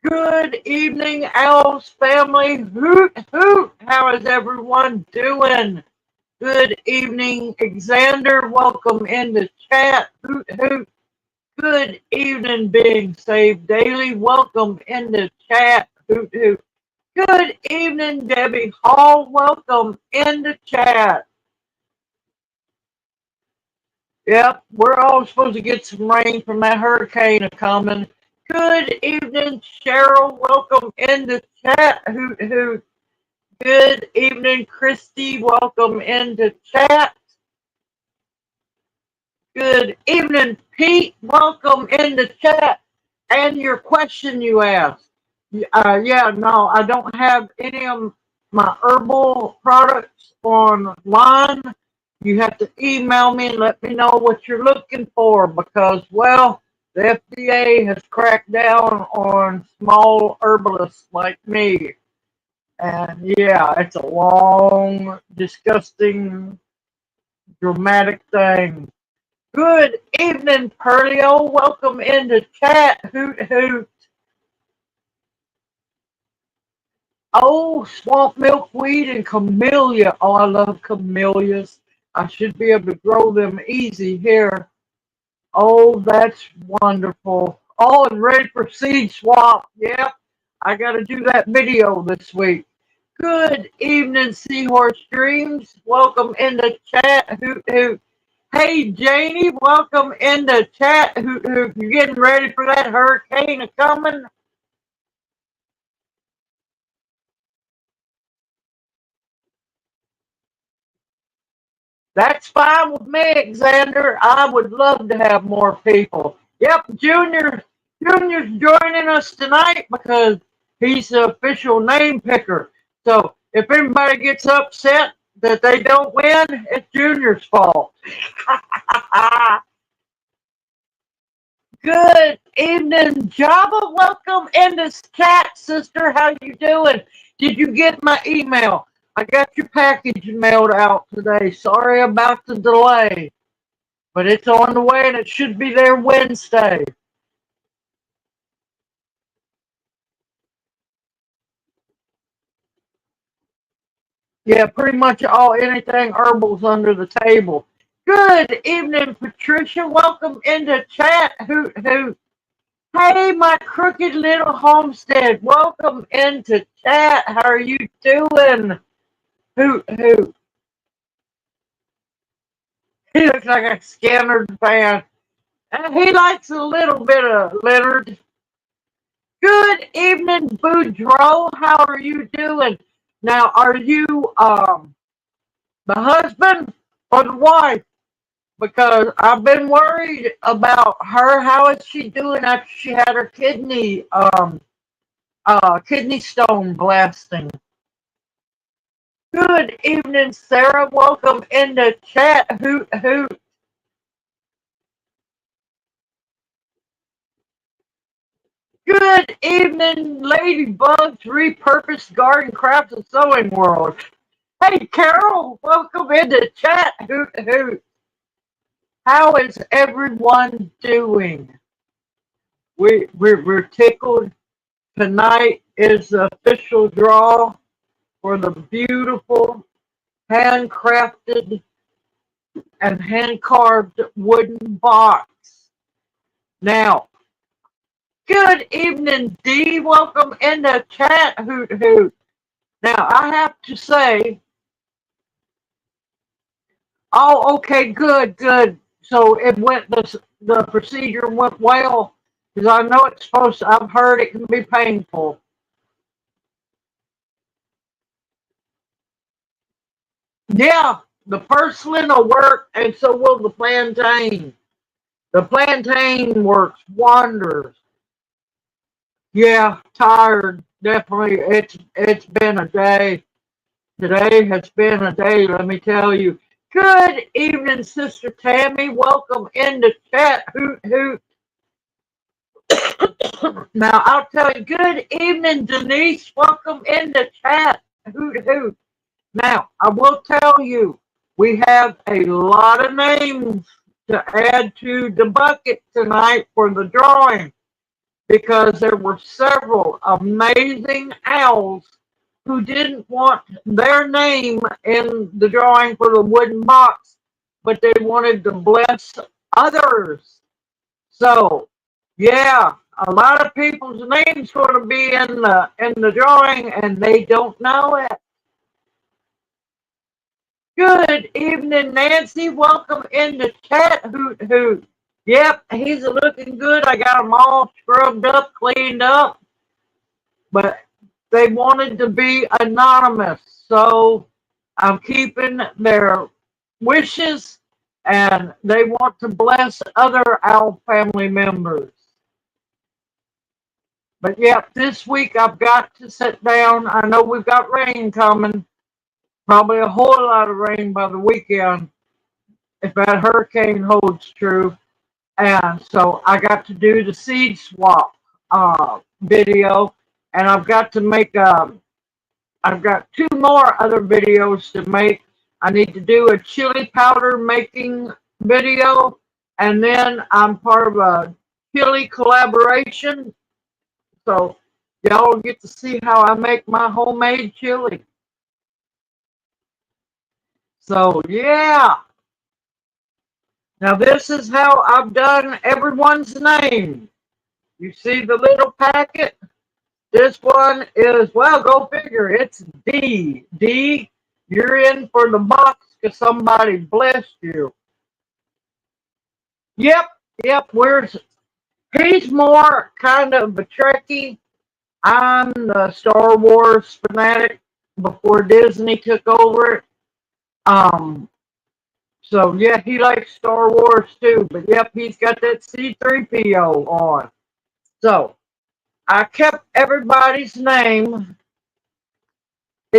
Good evening, Owls family. Hoot, hoot. How is everyone doing? Good evening, Xander. Welcome in the chat. Hoot, hoot. Good evening, Being Saved Daily. Welcome in the chat. Hoot, hoot. Good evening, Debbie Hall. Welcome in the chat. Yep, we're all supposed to get some rain from that hurricane a coming. Good evening, Cheryl. Welcome in the chat. Hoot, hoot. Good evening, Christy. Welcome in the chat. Good evening, Pete. Welcome in the chat. And your question you asked. Yeah, no, I don't have any of my herbal products online. You have to email me and let me know what you're looking for because, well, the FDA has cracked down on small herbalists like me. And yeah, it's a long, disgusting, dramatic thing. Good evening, Perlio. Welcome into chat. Hoot hoot. Oh, swamp milkweed and camellia. Oh, I love camellias. I should be able to grow them easy here. Oh, that's wonderful. Oh, and ready for seed swap. Yep, I got to do that video this week. Good evening, Seahorse Dreams. Welcome in the chat. Hoot hoot. Hey, Janie, welcome in the chat. Hoot hoot. You getting ready for that hurricane a coming? That's fine with me, Xander. I would love to have more people. Yep, Junior's joining us tonight because he's the official name picker. So if anybody gets upset that they don't win, it's Junior's fault. Good evening, Java. Welcome in this chat, sister. How you doing? Did you get my email? I got your package mailed out today. Sorry about the delay, but it's on the way and it should be there Wednesday. Yeah, pretty much anything herbal's under the table. Good evening, Patricia. Welcome into chat. Hoot hoot. Hey, my crooked little homestead. Welcome into chat. How are you doing? Hoot hoot. He looks like a Scannerd fan. And he likes a little bit of Leonard. Good evening, Boudreaux. How are you doing? Now, are you the husband or the wife? Because I've been worried about her. How is she doing after she had her kidney stone blasting? Good evening, Sarah. Welcome in the chat. Hoot hoot. Good evening, Ladybugs, Repurposed Garden Crafts and Sewing World. Hey, Carol, welcome into chat. Hoot hoot. How is everyone doing? We're tickled. Tonight is the official draw for the beautiful handcrafted and hand-carved wooden box. Now, good evening, Dee. Welcome in the chat. Hoot hoot. Now, I have to say, oh, okay, good, good. So it went, the procedure went well, because I know it's supposed to, I've heard it can be painful. Yeah, the purslane will work, and so will the plantain. The plantain works wonders. Yeah, tired, definitely. It's been a day. Today has been a day, let me tell you. Good evening, Sister Tammy. Welcome in the chat. Hoot hoot. Now I'll tell you, good evening, Denise. Welcome in the chat. Hoot hoot. Now I will tell you, we have a lot of names to add to the bucket tonight for the drawing. because there were several amazing owls who didn't want their name in the drawing for the wooden box, but they wanted to bless others. So, yeah, a lot of people's names going to be in the drawing, and they don't know it. Good evening, Nancy. Welcome in the chat. Hoot hoot. Yep, he's looking good. I got them all scrubbed up, cleaned up, but they wanted to be anonymous, so I'm keeping their wishes, and they want to bless other owl family members. But yep, this week I've got to sit down. I know we've got rain coming, probably a whole lot of rain by the weekend if that hurricane holds true. And so I got to do the seed swap video, and I've got to make I've got two more other videos to make. I need to do a chili powder making video, and then I'm part of a chili collaboration. So y'all get to see how I make my homemade chili. So yeah. Now this is how I've done everyone's name. You see the little packet? This one is, well, go figure, it's D. D, you're in for the box because somebody blessed you. Yep, yep, he's more kind of a Trekkie. I'm the Star Wars fanatic before Disney took over it. So yeah, he likes Star Wars too, but yep, he's got that C3PO on. So I kept everybody's name.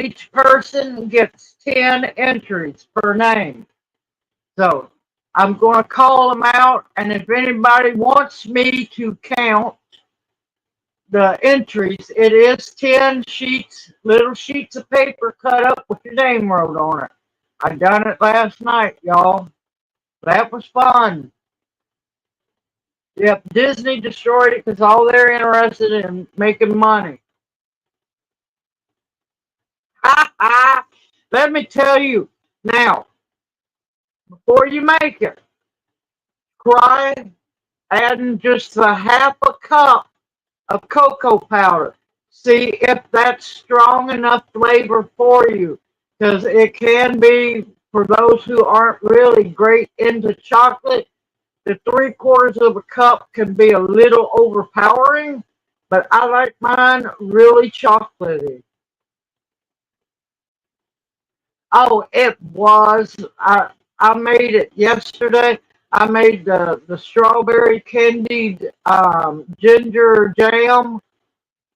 Each person gets 10 entries per name. So I'm going to call them out, and if anybody wants me to count the entries, it is 10 sheets, little sheets of paper cut up with your name wrote on it. I done it last night, y'all. That was fun. Yep, Disney destroyed it because all they're interested in making money. Ha ha! Let me tell you now, before you make it, try adding just a half a cup of cocoa powder. See if that's strong enough flavor for you, because it can be, for those who aren't really great into chocolate, the 3/4 of a cup can be a little overpowering, but I like mine really chocolatey. Oh, it was. I made it yesterday. I made the strawberry candied ginger jam.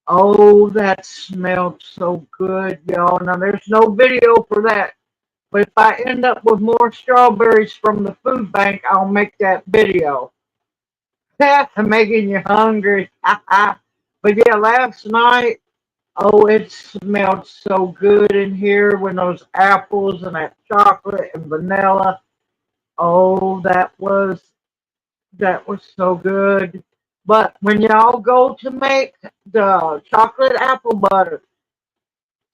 Oh, that smelled so good, y'all. Now, there's no video for that. But if I end up with more strawberries from the food bank, I'll make that video. I'm making you hungry. But yeah, last night, oh, it smelled so good in here when those apples and that chocolate and vanilla. Oh, that was so good. But when y'all go to make the chocolate apple butter,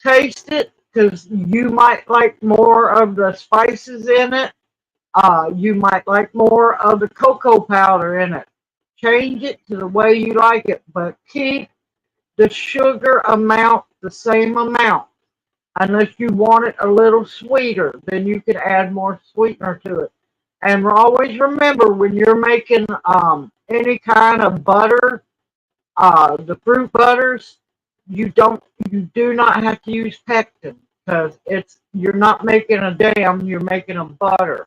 taste it because you might like more of the spices in it. You might like more of the cocoa powder in it. Change it to the way you like it, but keep the sugar amount the same amount. Unless you want it a little sweeter, then you can add more sweetener to it. And always remember when you're making any kind of butter, the fruit butters, you do not have to use pectin because you're not making a jam, you're making a butter.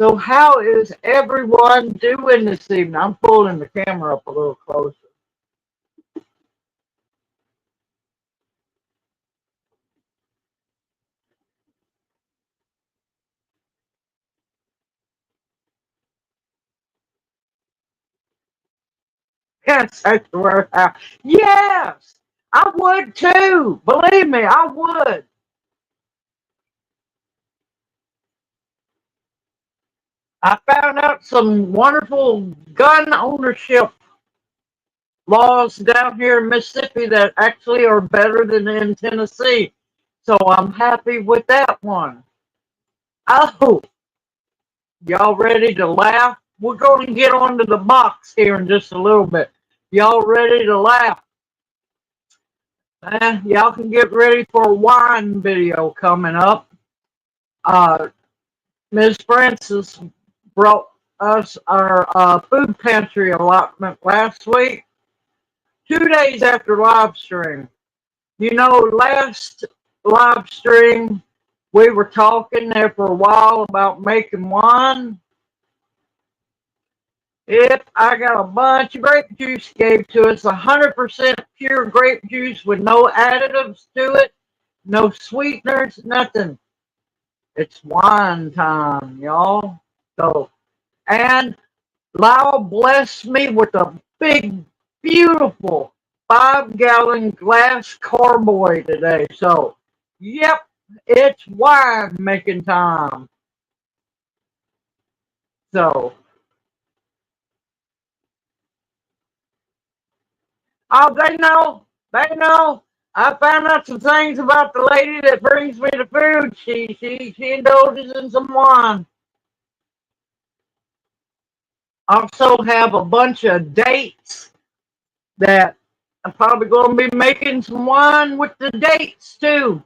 So how is everyone doing this evening? I'm pulling the camera up a little closer. Yes, that's the word. Yes, I would too. Believe me, I would. I found out some wonderful gun ownership laws down here in Mississippi that actually are better than in Tennessee. So I'm happy with that one. Oh, y'all ready to laugh? We're going to get onto the box here in just a little bit. Y'all ready to laugh? Y'all can get ready for a wine video coming up. Ms. Francis brought us our food pantry allotment last week, 2 days after live stream. You know, last live stream, we were talking there for a while about making wine. If I got a bunch of grape juice gave to us, 100% pure grape juice with no additives to it, no sweeteners, nothing. It's wine time, y'all. So, and Lyle blessed me with a big, beautiful 5-gallon glass carboy today. So, yep, it's wine making time. So, oh, they know. They know. I found out some things about the lady that brings me the food. She indulges in some wine. Also have a bunch of dates that I'm probably going to be making some wine with the dates too.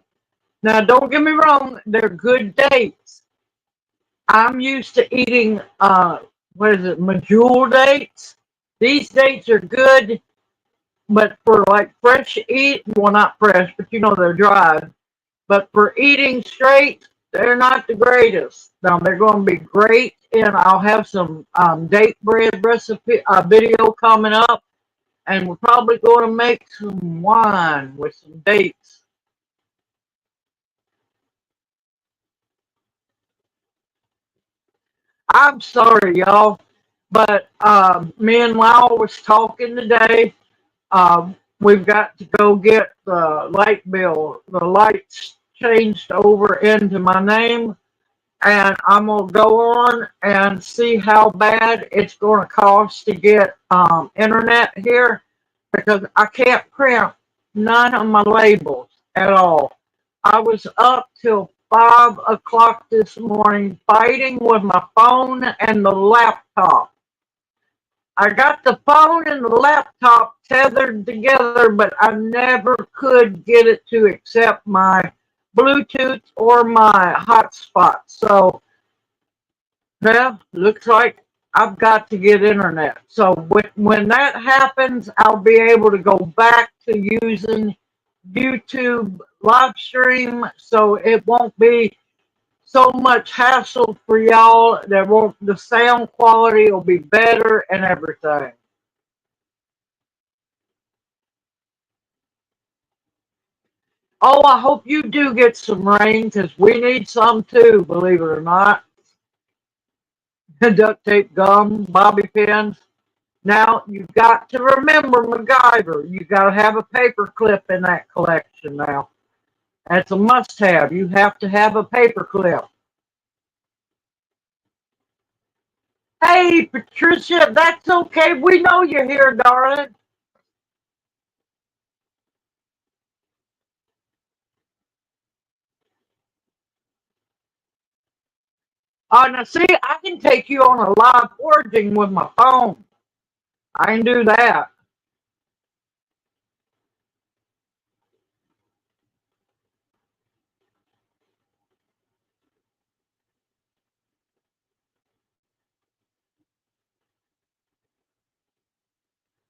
Now, don't get me wrong, they're good dates. I'm used to eating, medjool dates. These dates are good, but for like fresh eat, well, not fresh, but you know they're dried. But for eating straight, they're not the greatest. Now, they're going to be great, and I'll have some date bread recipe video coming up, and we're probably going to make some wine with some dates. I'm sorry, y'all, but me and Lyle was talking today. We've got to go get the light bill, the lights changed over into my name, and I'm gonna go on and see how bad it's going to cost to get internet here because I can't print none of my labels at all. I was up till 5 o'clock this morning fighting with my phone and the laptop. I got the phone and the laptop tethered together, but I never could get it to accept my Bluetooth or my hotspot. So, well, looks like I've got to get internet. So when that happens, I'll be able to go back to using YouTube live stream, so it won't be so much hassle for y'all. The sound quality will be better and everything. Oh, I hope you do get some rain because we need some too, believe it or not. Duct tape, gum, bobby pins. Now, you've got to remember MacGyver. You've got to have a paper clip in that collection now. That's a must have. You have to have a paper clip. Hey, Patricia, that's okay. We know you're here, darling. Now see, I can take you on a live foraging with my phone. I can do that.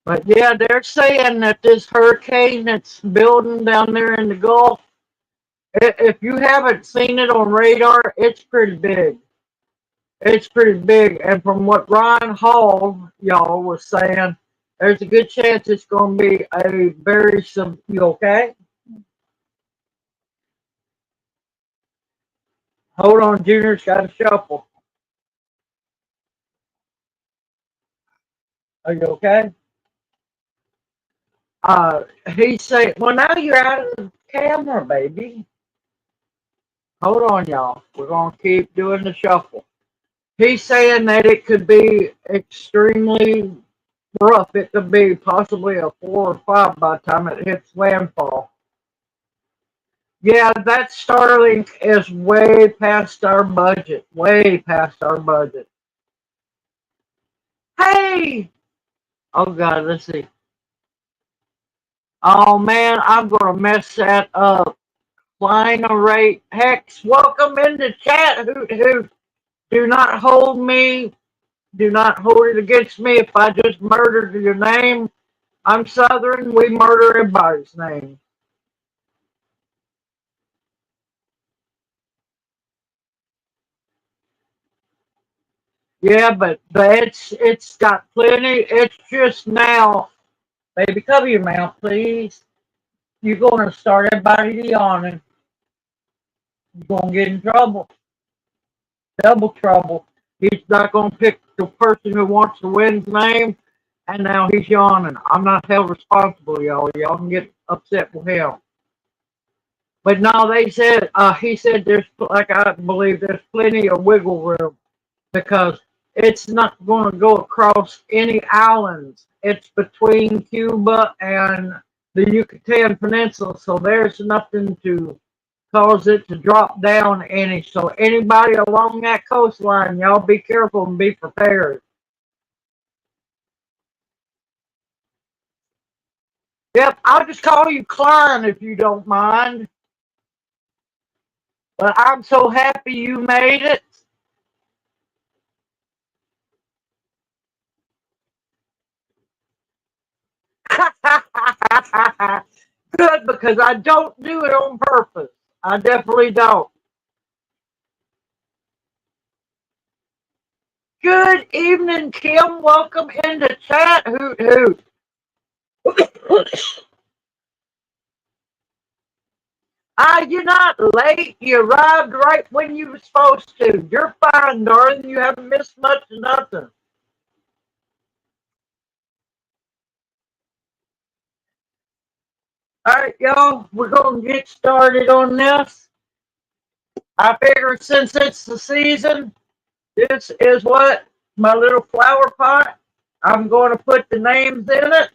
But yeah, they're saying that this hurricane that's building down there in the Gulf, if you haven't seen it on radar, it's pretty big. It's pretty big. And from what Ryan Hall, y'all, was saying, there's a good chance it's going to be a very some. You okay? Hold on, Junior's got to shuffle. Are you okay? He said, well, now you're out of the camera, baby. Hold on, y'all. We're going to keep doing the shuffle. He's saying that it could be extremely rough. It could be possibly a 4 or 5 by the time it hits landfall. Yeah, that Starlink is way past our budget. Way past our budget. Hey! Oh God, let's see. Oh man, I'm gonna mess that up. Culinary Hex, welcome in the chat. Who do not hold me. Do not hold it against me if I just murdered your name. I'm Southern. We murder everybody's name. Yeah, but it's got plenty. It's just now, baby, cover your mouth, please. You're gonna start everybody yawning. You're gonna get in trouble, double trouble. He's not gonna pick the person who wants to win's name, and now he's yawning. I'm not held responsible, y'all. Y'all can get upset with him. But no, they said he said there's like I believe there's plenty of wiggle room because it's not going to go across any islands. It's between Cuba and the Yucatan Peninsula, so there's nothing to cause it to drop down any. So anybody along that coastline, y'all be careful and be prepared. Yep, I'll just call you Klein if you don't mind. But I'm so happy you made it. Good, because I don't do it on purpose. I definitely don't. Good evening, Kim. Welcome into chat. Hoot hoot. You're not late. You arrived right when you were supposed to. You're fine, darling. You haven't missed much of nothing. All right, y'all. We're going to get started on this. I figured since it's the season, this is what my little flower pot. I'm going to put the names in it.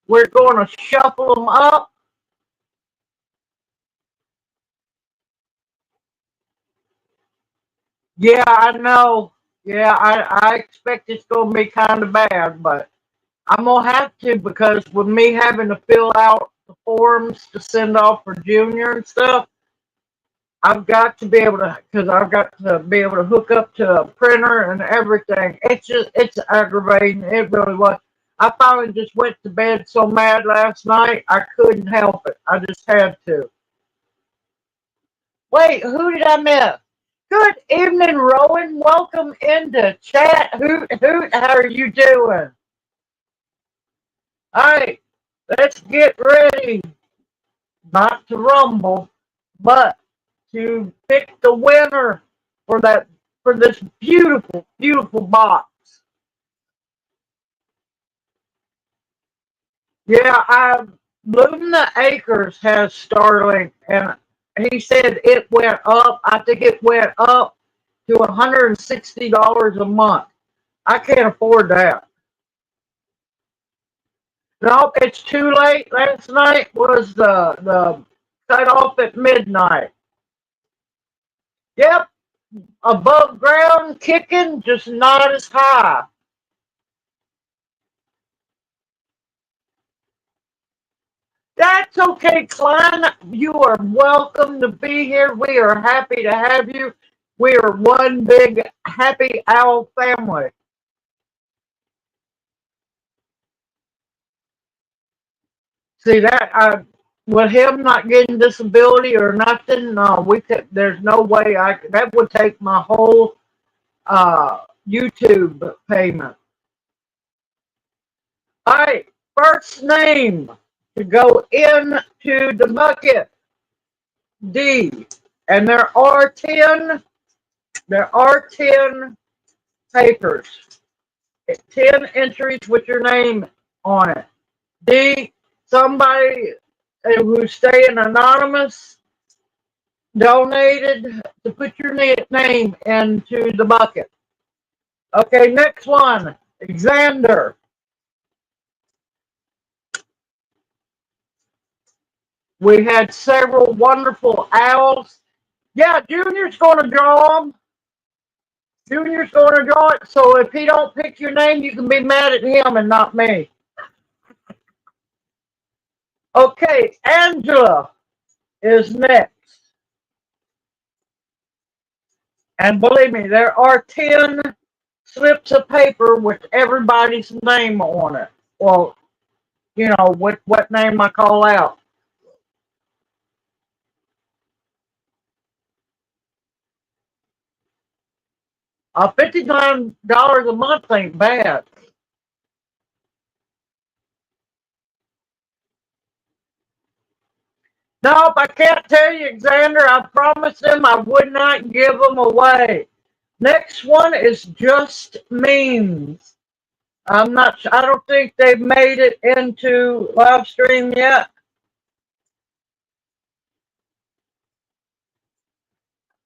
We're going to shuffle them up. Yeah, I know. Yeah, I expect it's going to be kind of bad, but I'm going to have to because with me having to fill out the forms to send off for junior and stuff, I've got to be able to, because I've got to be able to hook up to a printer and everything. It's aggravating. It really was. I finally just went to bed so mad last night, I couldn't help it. I just had to. Wait, who did I miss? Good evening, Rowan. Welcome into chat. How are you doing? All right, let's get ready. Not to rumble, but to pick the winner for that for this beautiful, beautiful box. Yeah, Luna Acres has Starlink, and he said it went up. I think it went up to $160 a month. I can't afford that. No, it's too late. Last night was the cutoff at midnight. Yep, above ground kicking, just not as high. That's okay, Klein. You are welcome to be here. We are happy to have you. We are one big happy owl family. See that? With him not getting disability or nothing, no, we could. There's no way I could. That would take my whole YouTube payment. All right, first name to go into the bucket, D, and there are 10. There are 10 papers, 10 entries with your name on it. D, somebody who's staying anonymous donated to put your name into the bucket. Okay, next one, Xander. We had several wonderful owls. Yeah, Junior's going to draw them. Junior's going to draw it. So if he don't pick your name, you can be mad at him and not me. Okay, Angela is next. And believe me, there are 10 slips of paper with everybody's name on it. Well, you know, what name I call out. $59 a month ain't bad. Nope, I can't tell you, Xander. I promised them I would not give them away. Next one is just memes. I'm not. I don't think they've made it into live stream yet.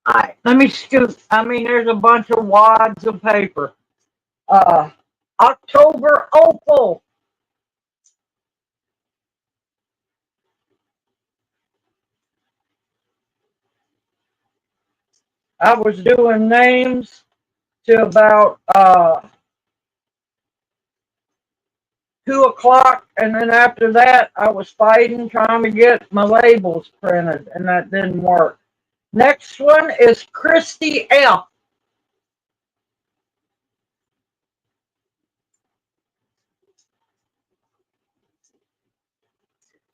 All right, let me scoot. I mean, there's a bunch of wads of paper. Uh, October Opal. I was doing names to about 2 o'clock, and then after that, I was fighting trying to get my labels printed, and that didn't work. Next one is Christy F.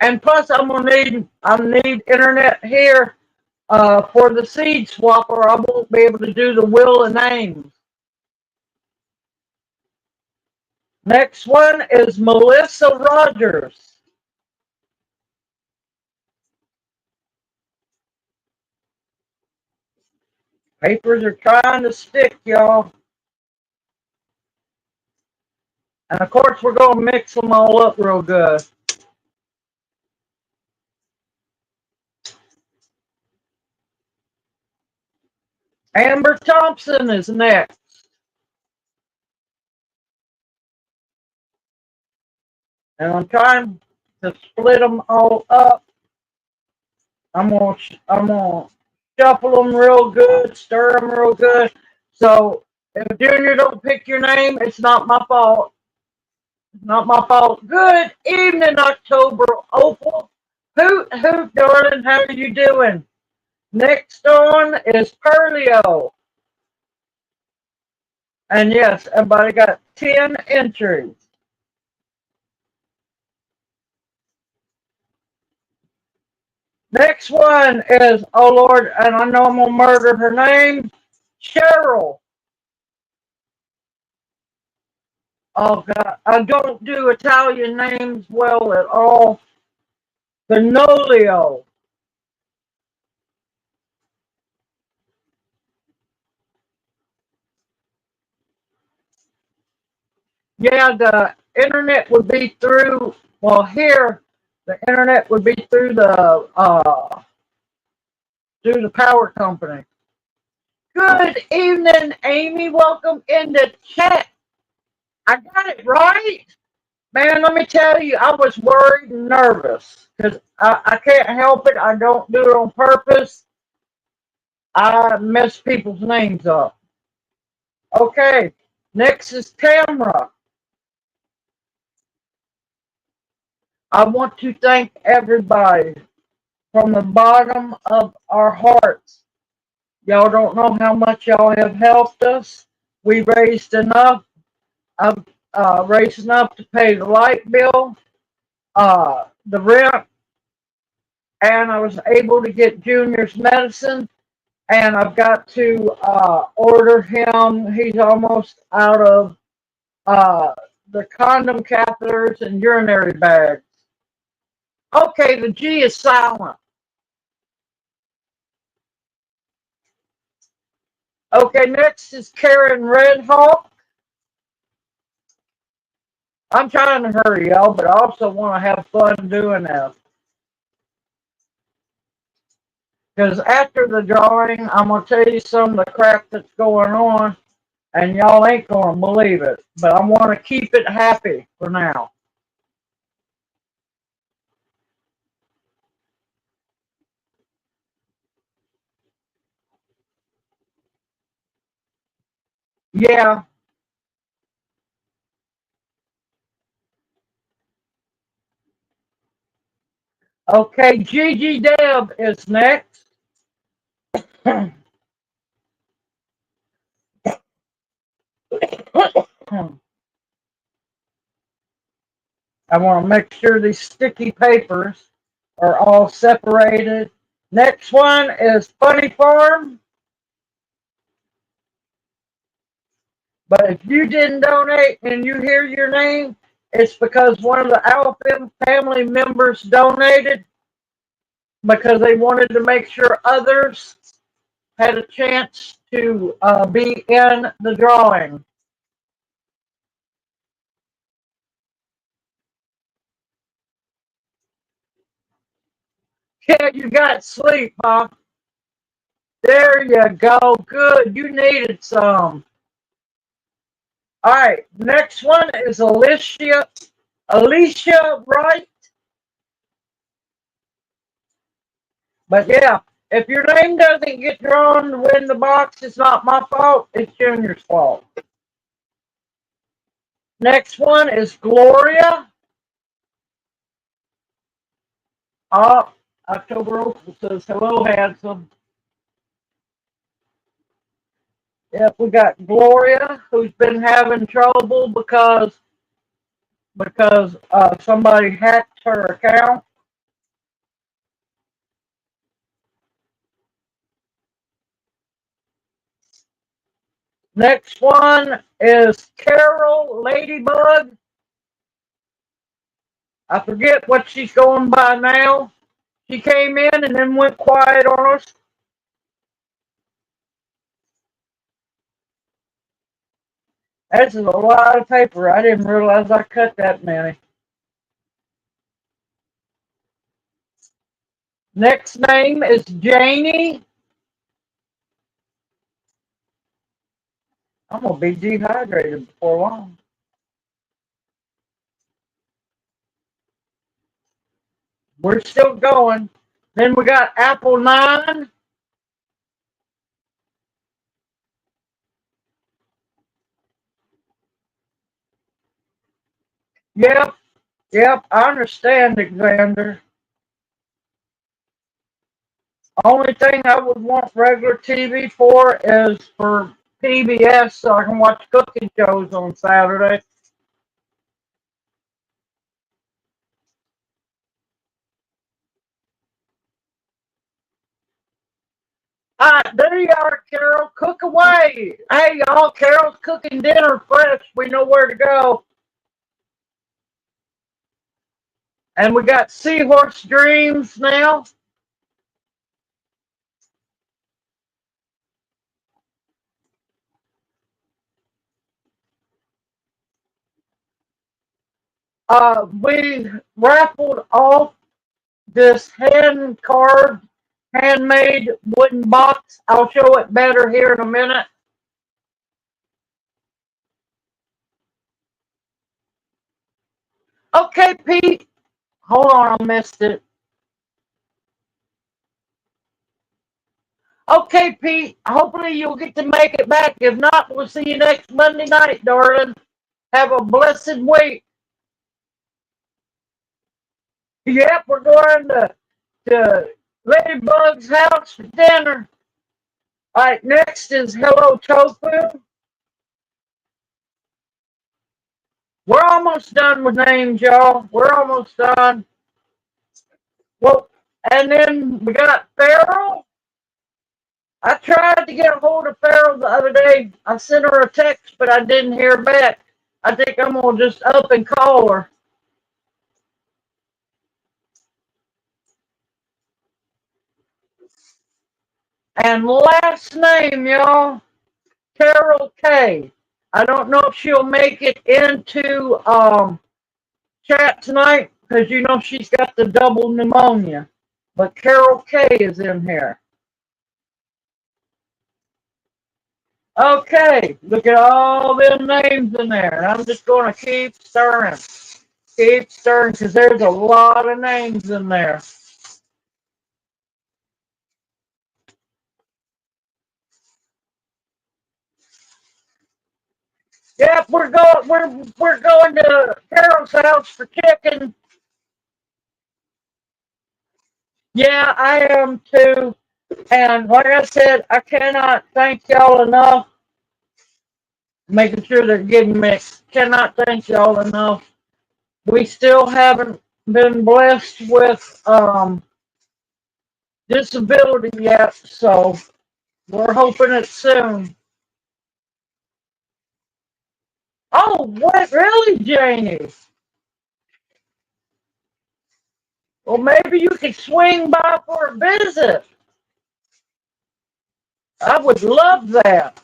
And plus, I need internet here for the seed swap, or I won't be able to do the will of names. Next one is Melissa Rogers. Papers are trying to stick, y'all. And of course, we're going to mix them all up real good. Amber Thompson is next. And I'm trying to split them all up. I'm gonna shuffle them real good, stir them real good. So if Junior don't pick your name, it's not my fault. It's not my fault. Good evening, October Opal. Hoot hoot, darling. How are you doing? Next on is Perlio. And yes, everybody got 10 entries. Next one is, oh Lord, and I know I'm going to murder her name, Cheryl. Oh God, I don't do Italian names well at all. Benolio. Yeah, the internet would be through, well, here, the internet would be through the power company. Good evening, Amy. Welcome into chat. I got it right. Man, let me tell you, I was worried and nervous because I can't help it. I don't do it on purpose. I mess people's names up. Okay, next is Tamra. I want to thank everybody from the bottom of our hearts. Y'all don't know how much y'all have helped us. We raised enough. I've raised enough to pay the light bill, the rent, and I was able to get Junior's medicine. And I've got to order him. He's almost out of the condom catheters and urinary bags. Okay, the G is silent. Okay, next is Karen Redhawk. I'm trying to hurry, y'all, but I also want to have fun doing this. Because after the drawing, I'm going to tell you some of the crap that's going on, and y'all ain't going to believe it. But I want to keep it happy for now. Yeah. Okay, Gigi Deb is next. I want to make sure these sticky papers are all separated. Next one is Funny Farm. But if you didn't donate and you hear your name, it's because one of the Alpha family members donated because they wanted to make sure others had a chance to be in the drawing. Yeah, you got sleep, huh? There you go. Good. You needed some. All right. Next one is Alicia. Alicia Wright. But yeah, if your name doesn't get drawn to win the box, it's not my fault. It's Junior's fault. Next one is Gloria. October Opal says, hello, handsome. Yep, we got Gloria, who's been having trouble because somebody hacked her account. Next one is Carol Ladybug. I forget what she's going by now. She came in and then went quiet on us. That's a lot of paper. I didn't realize I cut that many. Next name is Janie. I'm going to be dehydrated before long. We're still going. Then we got Apple 9. Yep, yep, I understand, Xander. Only thing I would want regular TV for is for PBS so I can watch cooking shows on Saturday. All right, there you are, Carol. Cook away. Hey, y'all, Carol's cooking dinner fresh. We know where to go. And we got Seahorse Dreams now. We raffled off this hand carved, handmade wooden box. I'll show it better here in a minute. Okay, Pete. Hold on, I missed it. Okay, Pete. Hopefully you'll get to make it back. If not, we'll see you next Monday night, darling. Have a blessed week. Yep, we're going to Ladybug's house for dinner. All right, next is Hello Tofu. We're almost done with names, y'all. We're almost done. Well, and then we got Farrell. I tried to get a hold of Farrell the other day. I sent her a text, but I didn't hear back. I think I'm going to just up and call her. And last name, y'all, Carol K. I don't know if she'll make it into chat tonight because you know she's got the double pneumonia. But Carol K is in here. Okay, look at all them names in there. I'm just going to keep stirring. Keep stirring because there's a lot of names in there. Yep, we're going to Carol's house for chicken. Yeah, I am too. And like I said, I cannot thank y'all enough. Making sure they're getting mixed. Cannot thank y'all enough. We still haven't been blessed with disability yet, so we're hoping it's soon. Oh, what really, Janie? Well, maybe you could swing by for a visit. I would love that.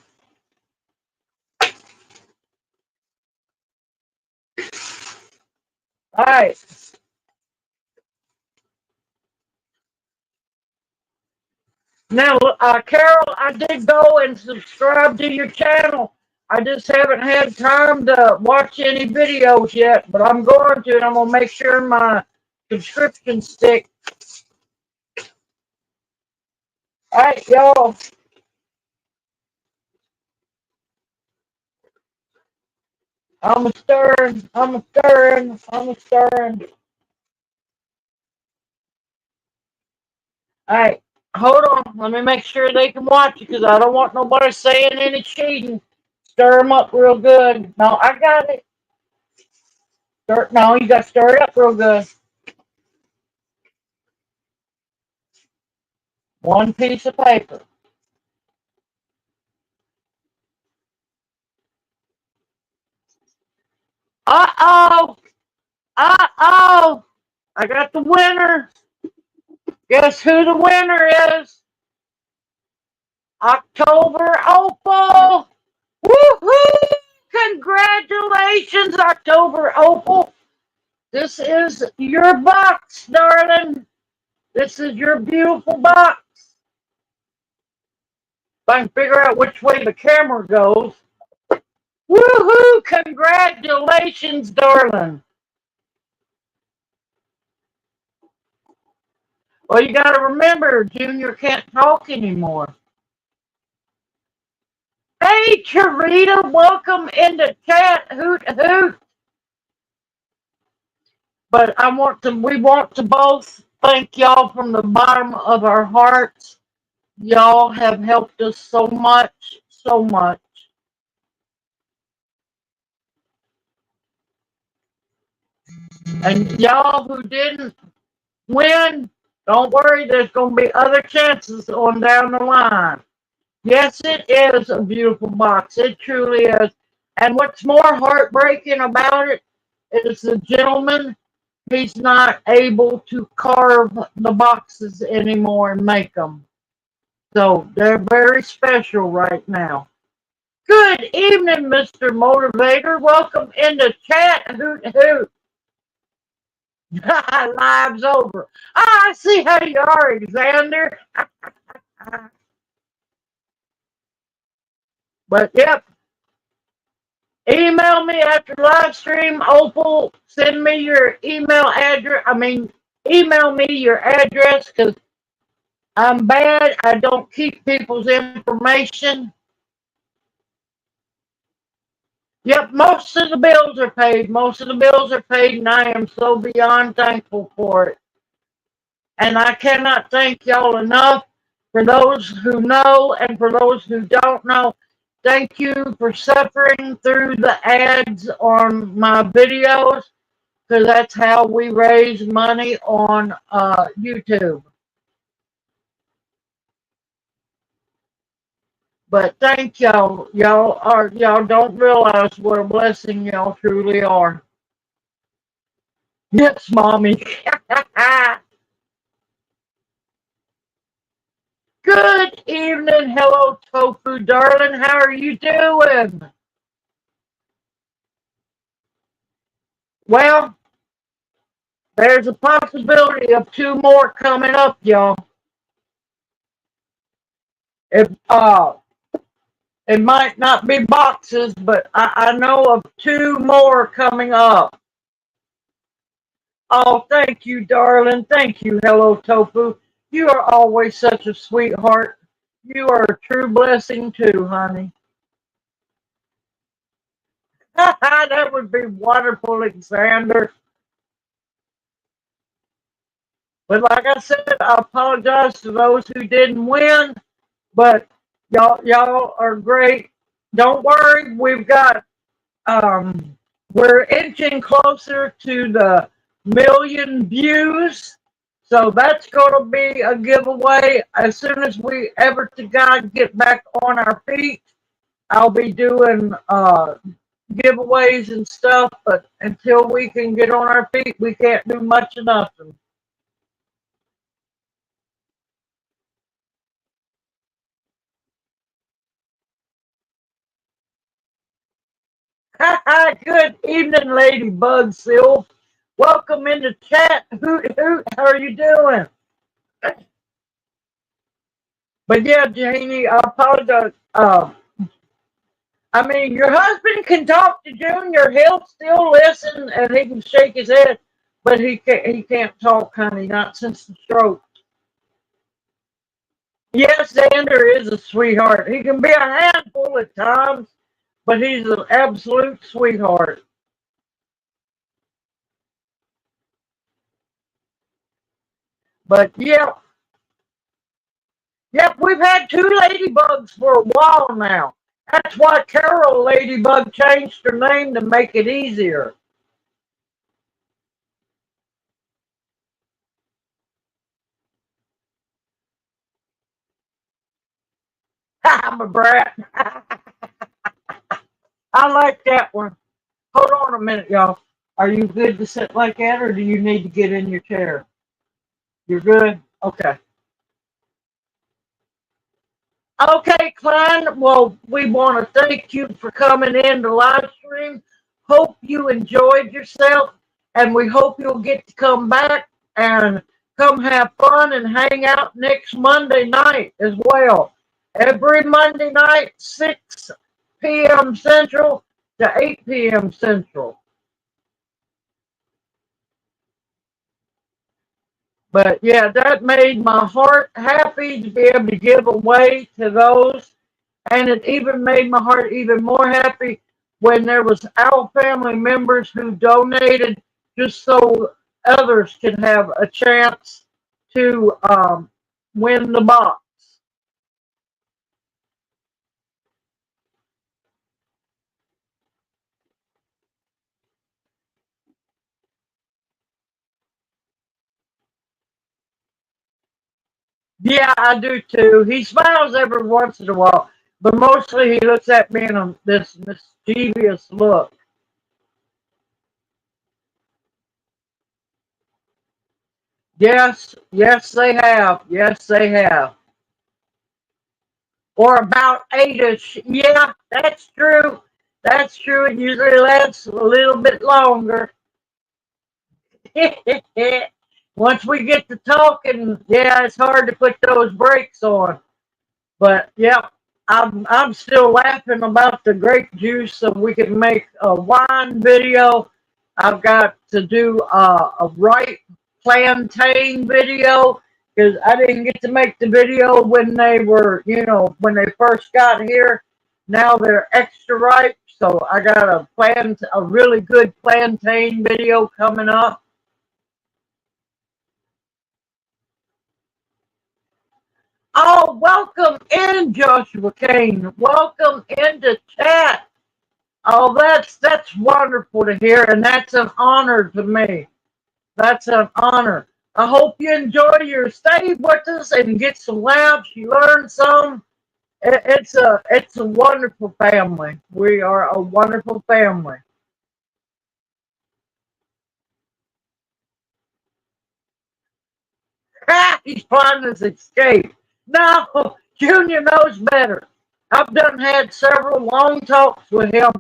All right. Now, Carol, I did go and subscribe to your channel. I just haven't had time to watch any videos yet, but I'm going to, and I'm going to make sure my subscription stick. All right, y'all. I'm a stirring. I'm a stirring. I'm a stirring. All right. Hold on. Let me make sure they can watch it because I don't want nobody saying any cheating. Stir them up real good. No, I got it. No, you got to stir it up real good. One piece of paper. Uh-oh. Uh-oh. I got the winner. Guess who the winner is? October Opal. Woohoo! Congratulations, October Opal. This is your box, darling. This is your beautiful box. If I can figure out which way the camera goes. Woohoo! Congratulations, darling. Well, you got to remember, Junior can't talk anymore. Hey, Teresa, welcome into chat. Hoot, hoot. But we want to both thank y'all from the bottom of our hearts. Y'all have helped us so much, so much. And y'all who didn't win, don't worry, there's going to be other chances on down the line. Yes, it is a beautiful box. It truly is. And what's more heartbreaking about it is the gentleman, he's not able to carve the boxes anymore and make them. So they're very special right now. Good evening, Mr. Motivator. Welcome into chat. Hoot hoot. Live's over. I see how you are, Alexander. But yep. Email me after live stream, Opal. Send me your email address. Email me your address because I'm bad. I don't keep people's information. Yep, most of the bills are paid. Most of the bills are paid, and I am so beyond thankful for it. And I cannot thank y'all enough. For those who know and for those who don't know, thank you for suffering through the ads on my videos, because that's how we raise money on YouTube. But thank y'all. Y'all don't realize what a blessing y'all truly are. Yes, mommy. Good evening. Hello, Tofu darling. How are you doing? Well, there's a possibility of two more coming up, y'all. If it might not be boxes, but I know of two more coming up. Oh, thank you, darling. Thank you, Hello Tofu. You are always such a sweetheart. You are a true blessing too, honey. That would be wonderful, Alexander. But like I said, I apologize to those who didn't win. But y'all are great. Don't worry, um we're inching closer to the million views. So that's gonna be a giveaway. As soon as we ever to God get back on our feet, I'll be doing giveaways and stuff, but until we can get on our feet, we can't do much of nothing. Good evening, Ladybug Sylph. Welcome in the chat. How are you doing? But yeah, Janie, I apologize. I mean, your husband can talk to Junior. He'll still listen and he can shake his head, but he can't talk, honey, not since the stroke. Yes, Xander is a sweetheart. He can be a handful at times, but he's an absolute sweetheart. But yeah, yep, we've had two ladybugs for a while now. That's why Carol Ladybug changed her name to make it easier. I'm a brat. I like that one. Hold on a minute, y'all. Are you good to sit like that, or do you need to get in your chair? You're good? Okay. Okay, Klein. Well, we want to thank you for coming in to live stream. Hope you enjoyed yourself, and we hope you'll get to come back and come have fun and hang out next Monday night as well. Every Monday night, 6 p.m. Central to 8 p.m. Central. But yeah, that made my heart happy to be able to give away to those. And it even made my heart even more happy when there was our family members who donated just so others could have a chance to win the box. Yeah, I do too. He smiles every once in a while, but mostly he looks at me in this mischievous look. Yes, yes, they have. Yes, they have. Or about 8ish. Yeah, that's true. That's true. It usually lasts a little bit longer. Once we get to talking, yeah, it's hard to put those brakes on. But yeah, I'm still laughing about the grape juice, so we can make a wine video. I've got to do a ripe plantain video because I didn't get to make the video when they were, when they first got here. Now they're extra ripe, so I got a really good plantain video coming up. Oh, welcome in, Joshua Kane. Welcome into chat. Oh, that's wonderful to hear, and that's an honor to me. That's an honor. I hope you enjoy your stay with us and get some laughs. You learn some. It's a wonderful family. We are a wonderful family. He's planning his escape. No, Junior knows better. I've done had several long talks with him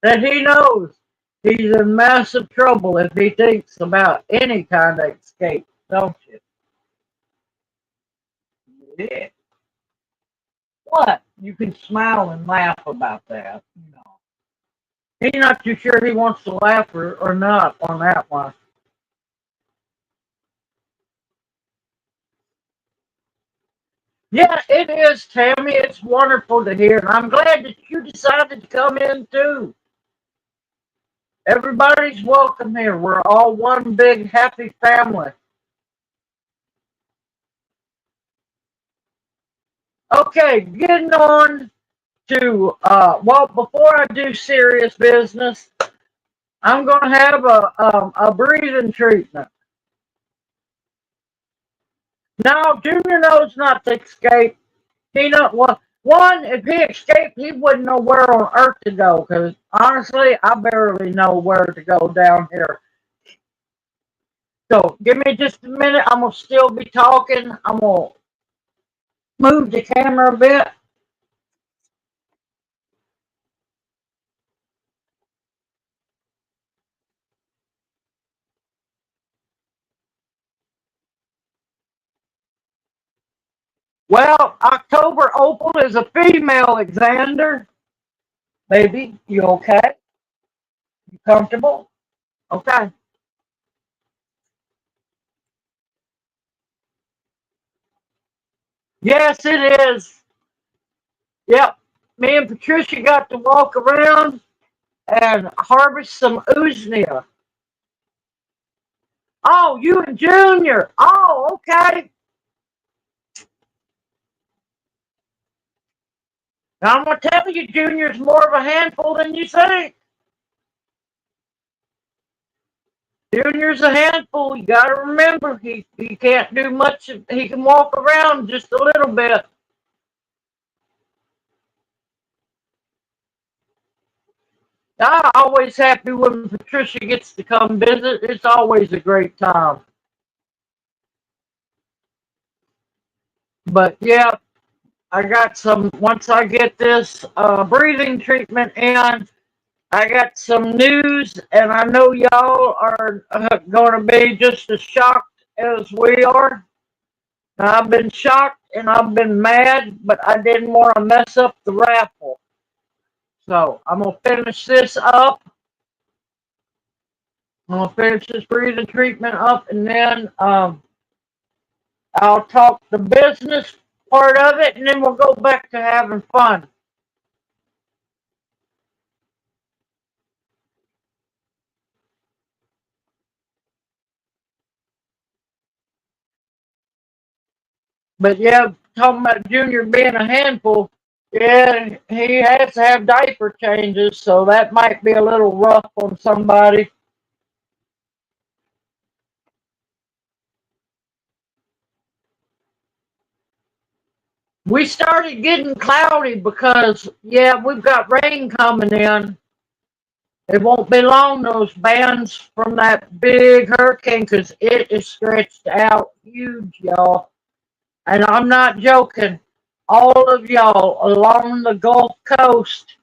that he knows he's in massive trouble if he thinks about any kind of escape, don't you? Yeah. What? You can smile and laugh about that. He's not too sure he wants to laugh or not on that one. Yeah, it is, Tammy. It's wonderful to hear. And I'm glad that you decided to come in too. Everybody's welcome here. We're all one big happy family. Okay, getting on to, well, before I do serious business, I'm going to have a breathing treatment. Now, Junior knows not to escape. He not one. If he escaped, he wouldn't know where on earth to go. Because honestly, I barely know where to go down here. So give me just a minute. I'm gonna still be talking. I'm gonna move the camera a bit. Well, October Opal is a female Alexander. Baby, you okay? You comfortable? Okay. Yes, it is. Yep. Me and Patricia got to walk around and harvest some usnea. Oh, you and Junior. Oh, okay. Now I'm gonna tell you, Junior's more of a handful than you think. Junior's a handful. You gotta remember, he can't do much. He can walk around just a little bit. I'm always happy when Patricia gets to come visit. It's always a great time. But yeah, I got some. Once I get this breathing treatment in, I got some news, and I know y'all are going to be just as shocked as we are. I've been shocked and I've been mad, but I didn't want to mess up the raffle. So I'm going to finish this up. I'm going to finish this breathing treatment up, and then I'll talk the business part of it, and then we'll go back to having fun. But yeah, talking about Junior being a handful, yeah, he has to have diaper changes, so that might be a little rough on somebody. We started getting cloudy because, yeah, we've got rain coming in. It won't be long, those bands from that big hurricane, because it is stretched out huge, y'all. And I'm not joking. All of y'all along the Gulf Coast,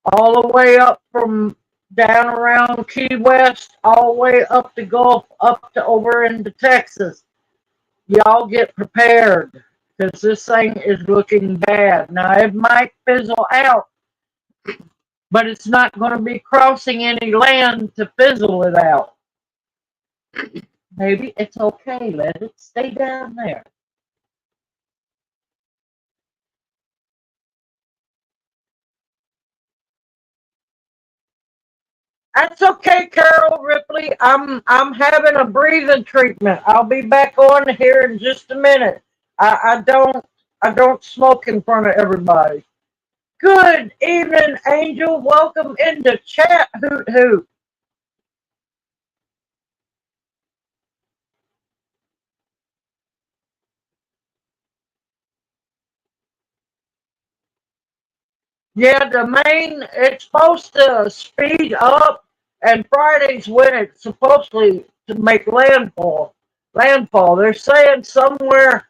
all the way up from down around Key West, all the way up the Gulf, up to over into Texas, y'all get prepared because this thing is looking bad. Now, it might fizzle out, but it's not going to be crossing any land to fizzle it out. Maybe it's okay. Let it stay down there. That's okay, Carol Ripley. I'm having a breathing treatment. I'll be back on here in just a minute. I don't smoke in front of everybody. Good evening, Angel. Welcome into chat. Hoot hoot. Yeah, the main, it's supposed to speed up, and Friday's when it's supposedly to make landfall. Landfall. They're saying somewhere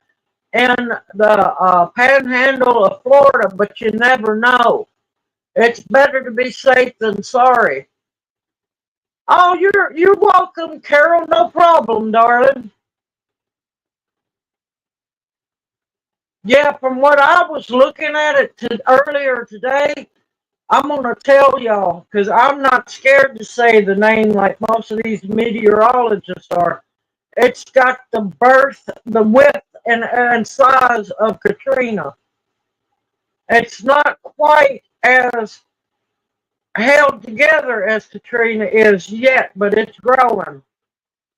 in the panhandle of Florida, but you never know. It's better to be safe than sorry. Oh, you're welcome, Carol. No problem, darling. Yeah, from what I was looking at it earlier today, I'm going to tell y'all because I'm not scared to say the name like most of these meteorologists are. It's got the width and size of Katrina. It's not quite as held together as Katrina is yet, but it's growing.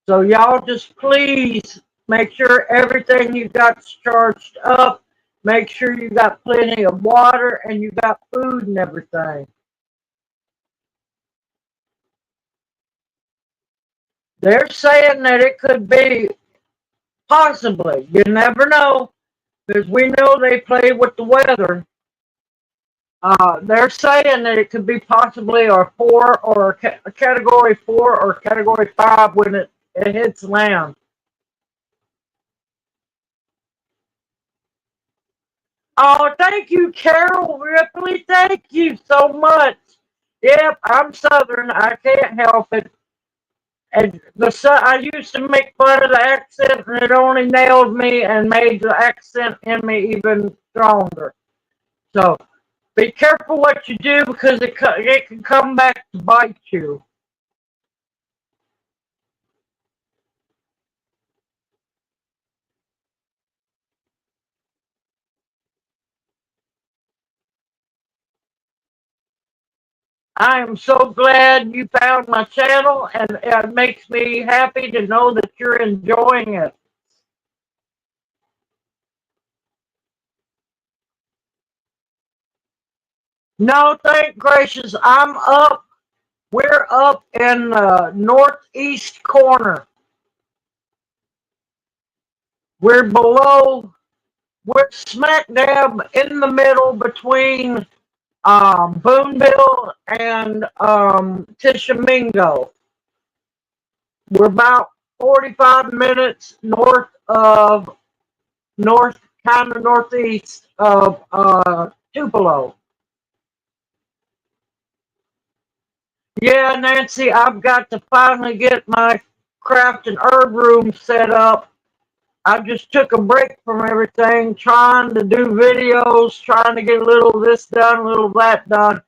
So y'all just please make sure everything you got's charged up. Make sure you got plenty of water and you got food and everything. They're saying that it could be possibly. You never know, because we know they play with the weather. They're saying that it could be possibly a four or a category 4 or category 5 when it hits land. Oh, thank you, Carol Ripley. Thank you so much. Yep, I'm Southern. I can't help it. And I used to make fun of the accent, and it only nailed me and made the accent in me even stronger. So be careful what you do because it can come back to bite you. I am so glad you found my channel, and it makes me happy to know that you're enjoying it. No, thank gracious, I'm up. We're up in the northeast corner. We're below, we're smack dab in the middle between Booneville and Tishomingo. We're about 45 minutes north, kind of northeast of Tupelo. Yeah, Nancy, I've got to finally get my craft and herb room set up. I just took a break from everything, trying to do videos, trying to get a little of this done, a little of that done.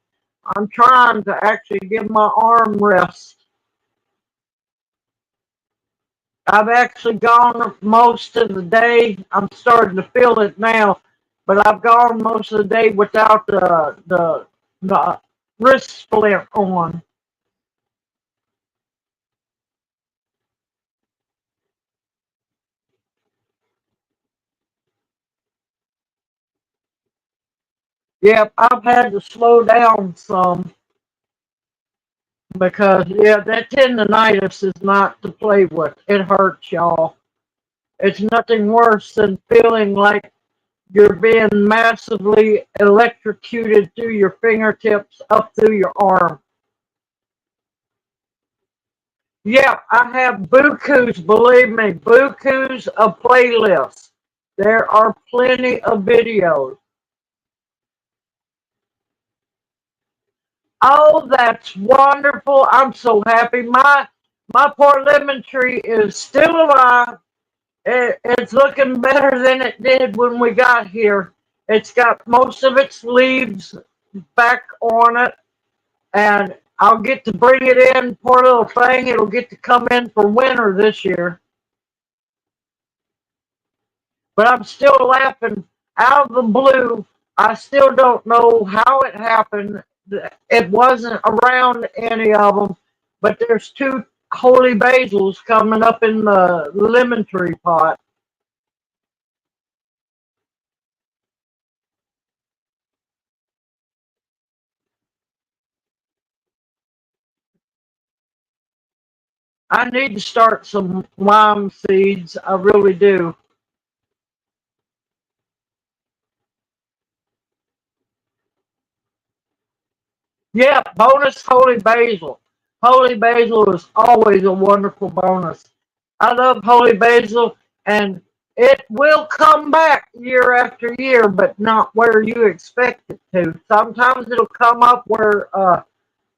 I'm trying to actually give my arm rest. I've actually gone most of the day. I'm starting to feel it now, but I've gone most of the day without the wrist splint on. Yep, I've had to slow down some because yeah, that tendonitis is not to play with. It hurts, y'all. It's nothing worse than feeling like you're being massively electrocuted through your fingertips up through your arm. Yeah, I have bukus, believe me, bukus of playlists. There are plenty of videos. Oh, that's wonderful. I'm so happy. My poor lemon tree is still alive. It's looking better than it did when we got here. It's got most of its leaves back on it, and I'll get to bring it in. Poor little thing, it'll get to come in for winter this year. But I'm still laughing out of the blue. I still don't know how it happened. It wasn't around any of them, but there's two holy basils coming up in the lemon tree pot. I need to start some lime seeds. I really do. Yeah, bonus holy basil. Holy basil is always a wonderful bonus. I love holy basil, and it will come back year after year, but not where you expect it to. Sometimes it'll come up where,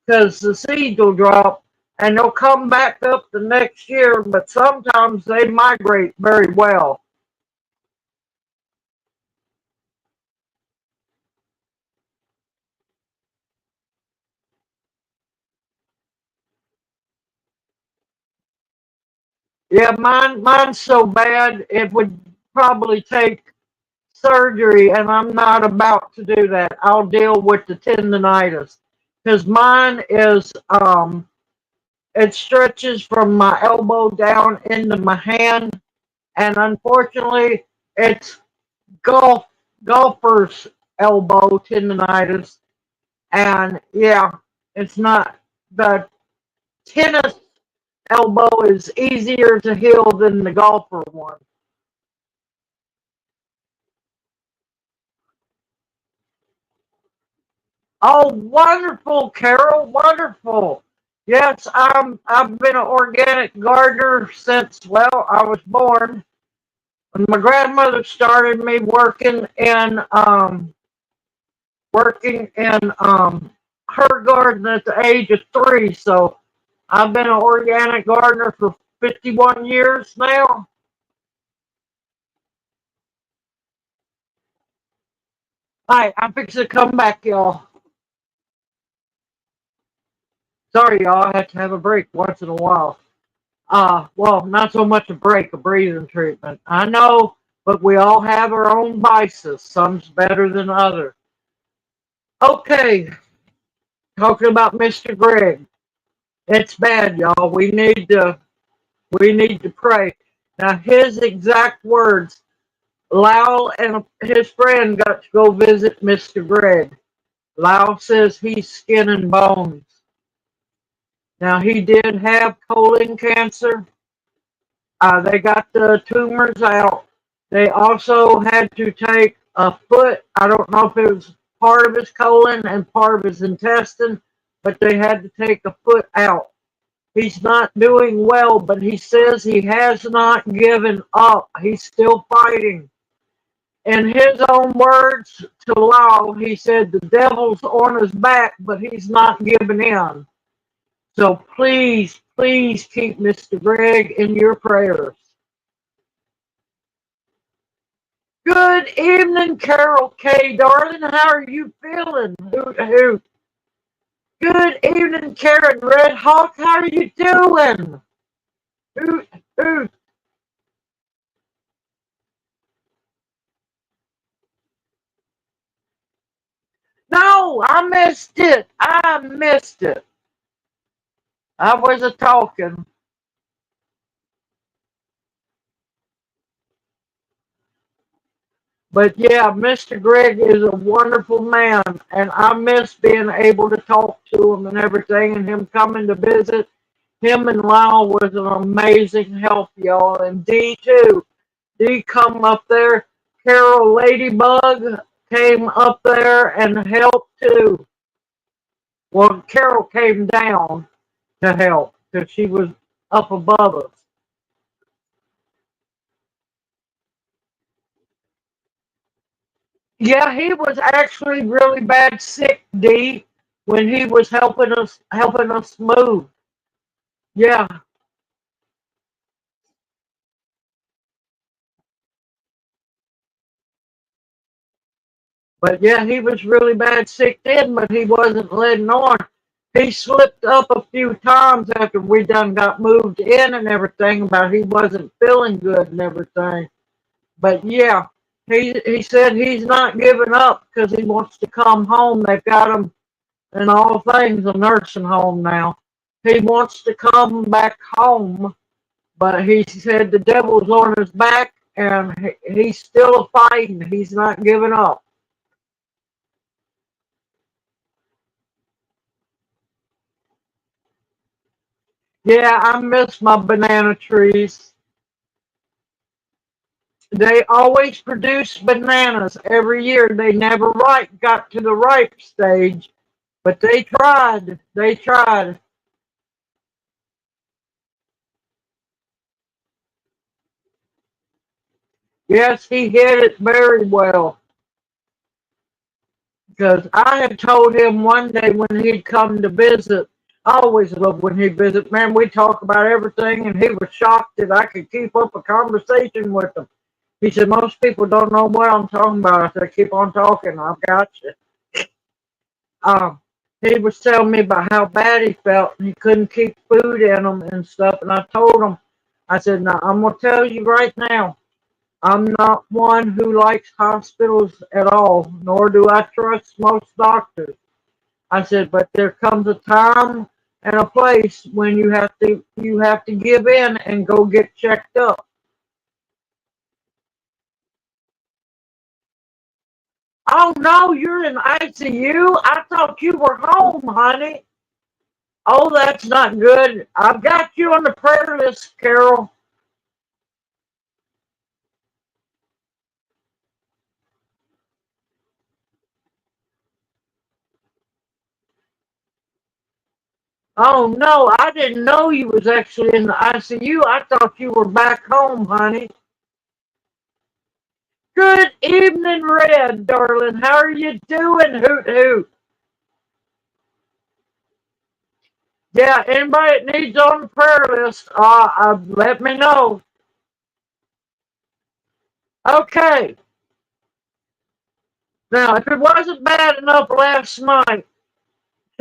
because the seeds will drop, and they'll come back up the next year, but sometimes they migrate very well. Yeah, mine's so bad it would probably take surgery, and I'm not about to do that. I'll deal with the tendonitis. because mine is it stretches from my elbow down into my hand, and unfortunately, it's golfer's elbow tendonitis, and yeah, it's not the tennis elbow is easier to heal than the golfer one. Oh, wonderful, Carol, wonderful. Yes, I've been an organic gardener since, well, I was born. When my grandmother started me working in her garden at the age of 3. So I've been an organic gardener for 51 years now. Hi, I'm fixing to come back, y'all. Sorry, y'all. I have to have a break once in a while. Well, not so much a break, a breathing treatment. I know, but we all have our own vices. Some's better than others. Okay, talking about Mr. Greg. It's bad, y'all. We need to pray. Now, his exact words, Lyle and his friend got to go visit Mr. Greg. Lyle says he's skin and bones. Now, he did have colon cancer. They got the tumors out. They also had to take a foot. I don't know if it was part of his colon and part of his intestine, but they had to take a foot out. He's not doing well, but he says he has not given up. He's still fighting. In his own words to Lyle, he said the devil's on his back, but he's not giving in. So please, please keep Mr. Greg in your prayers. Good evening, Carol K. Darling. How are you feeling? Hoot, hoot. Good evening, Karen Red Hawk. How are you doing? Hoot, hoot. No, I missed it. I missed it. I was a talking. But yeah, Mr. Greg is a wonderful man, and I miss being able to talk to him and everything, and him coming to visit. Him and Lyle was an amazing help, y'all, and D too. D come up there. Carol Ladybug came up there and helped too. Well, Carol came down to help because she was up above us. Yeah, he was actually really bad sick, D, when he was helping us move. Yeah, but yeah, he was really bad sick then, but he wasn't letting on. He slipped up a few times after we done got moved in and everything about he wasn't feeling good and everything. But yeah, he said he's not giving up because he wants to come home. They've got him in all things a nursing home now. He wants to come back home, but he said the devil's on his back and he's still fighting. He's not giving up. Yeah, I miss my banana trees. They always produce bananas every year. They never got to the ripe stage, but they tried. They tried. Yes, he hit it very well. Because I had told him one day when he'd come to visit, I always loved when he'd visit, man, we talk about everything, and he was shocked that I could keep up a conversation with him. He said, most people don't know what I'm talking about. I said, keep on talking, I've got you. Um, he was telling me about how bad he felt, and he couldn't keep food in him and stuff, and I told him, I said, now, I'm going to tell you right now, I'm not one who likes hospitals at all, nor do I trust most doctors. I said, but there comes a time and a place when you have to give in and go get checked up. Oh no, you're in ICU? I thought you were home, honey. Oh, that's not good. I've got you on the prayer list, Carol. Oh no, I didn't know you was actually in the ICU. I thought you were back home, honey. Good evening, Red, darling. How are you doing, Hoot Hoot? Yeah, anybody that needs on the prayer list, let me know. Okay. Now, if it wasn't bad enough last night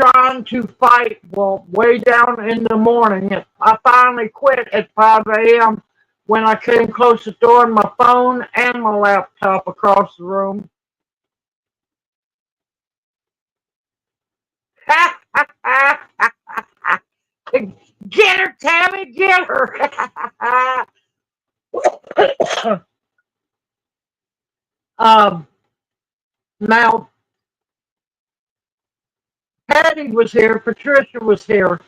trying to fight, well, way down in the morning, I finally quit at 5 a.m. when I came close to throwing my phone and my laptop across the room. Get her, Tammy, get her. um, Now, Patty was here, Patricia was here,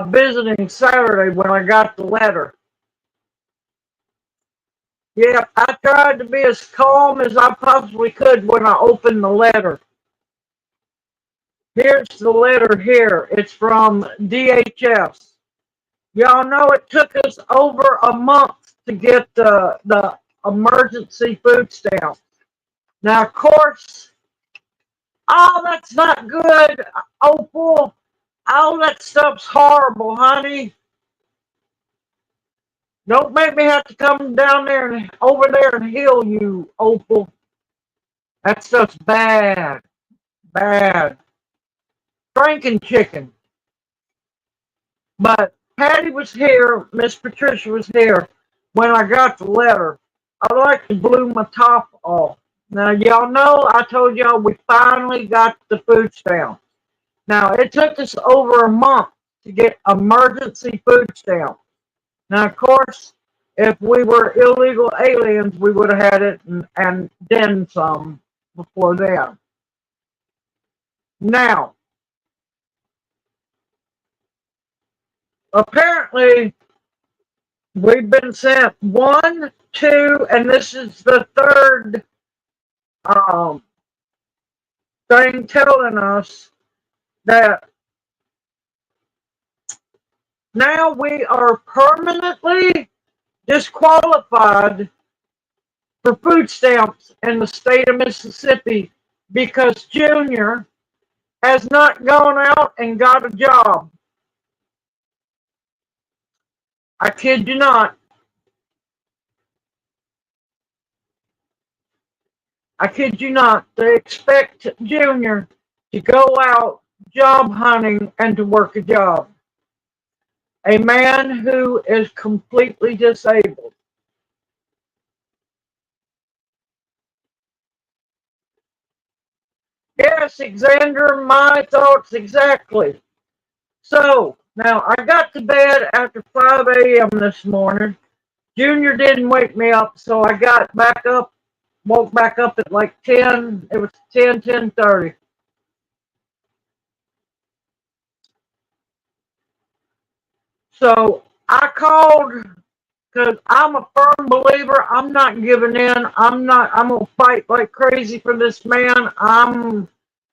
visiting Saturday when I got the letter. Yeah, I tried to be as calm as I possibly could when I opened the letter. Here's the letter here. It's from DHS. Y'all know it took us over a month to get the emergency food stamp. Now, of course, oh, that's not good, Opal. All that stuff's horrible, honey. Don't make me have to come down there and over there and heal you, Opal. That stuff's bad. Bad. Franken chicken. But Patty was here, Miss Patricia was here when I got the letter. I like to blew my top off. Now, y'all know I told y'all we finally got the food stamp. Now, it took us over a month to get emergency food stamp. Now, of course, if we were illegal aliens, we would have had it and then some before then. Now, apparently, we've been sent one, two, and this is the third um, thing telling us that now we are permanently disqualified for food stamps in the state of Mississippi because Junior has not gone out and got a job. I kid you not. I kid you not. They expect Junior to go out job hunting and to work a job. A man who is completely disabled. Yes, Xander, my thoughts exactly. So, now I got to bed after 5 a.m. this morning. Junior didn't wake me up, so I got back up, woke back up at like 10, it was 10:30. So I called because I'm a firm believer. I'm not giving in. I'm gonna fight like crazy for this man.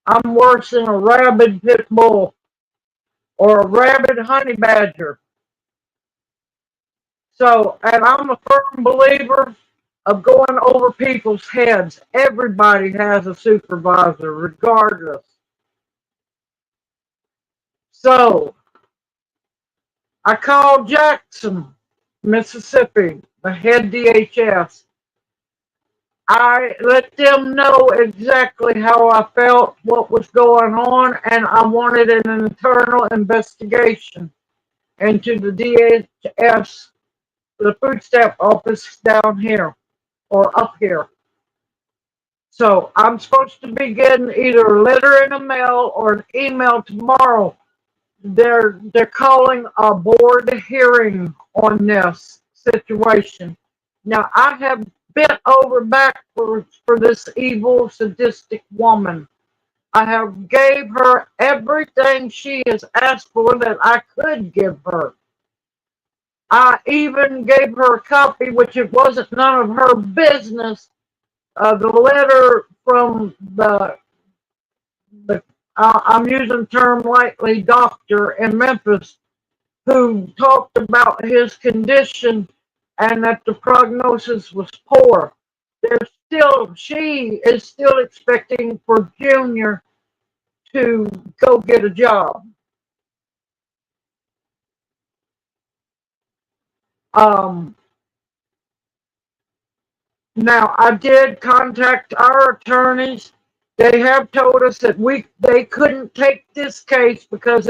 I'm worse than a rabid pit bull or a rabid honey badger. So, and I'm a firm believer of going over people's heads. Everybody has a supervisor, regardless. So, I called Jackson, Mississippi, the head DHS. I let them know exactly how I felt, what was going on, and I wanted an internal investigation into the DHS, the food stamp office down here or up here. So I'm supposed to be getting either a letter in the mail or an email tomorrow. They're calling a board hearing on this situation. Now I have bent over backwards for this evil, sadistic woman. I have gave her everything she has asked for that I could give her. I even gave her a copy, which it wasn't none of her business, the letter from the I'm using the term lightly, doctor in Memphis, who talked about his condition and that the prognosis was poor. She is still expecting for Junior to go get a job. Um, Now, I did contact our attorneys. They have told us that they couldn't take this case because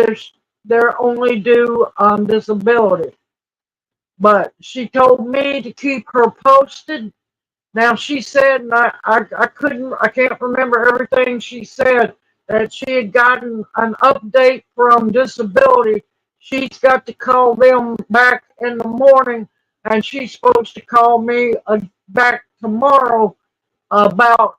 they're only due on disability. But she told me to keep her posted. Now she said, and I can't remember everything she said, that she had gotten an update from disability. She's got to call them back in the morning, and she's supposed to call me back tomorrow about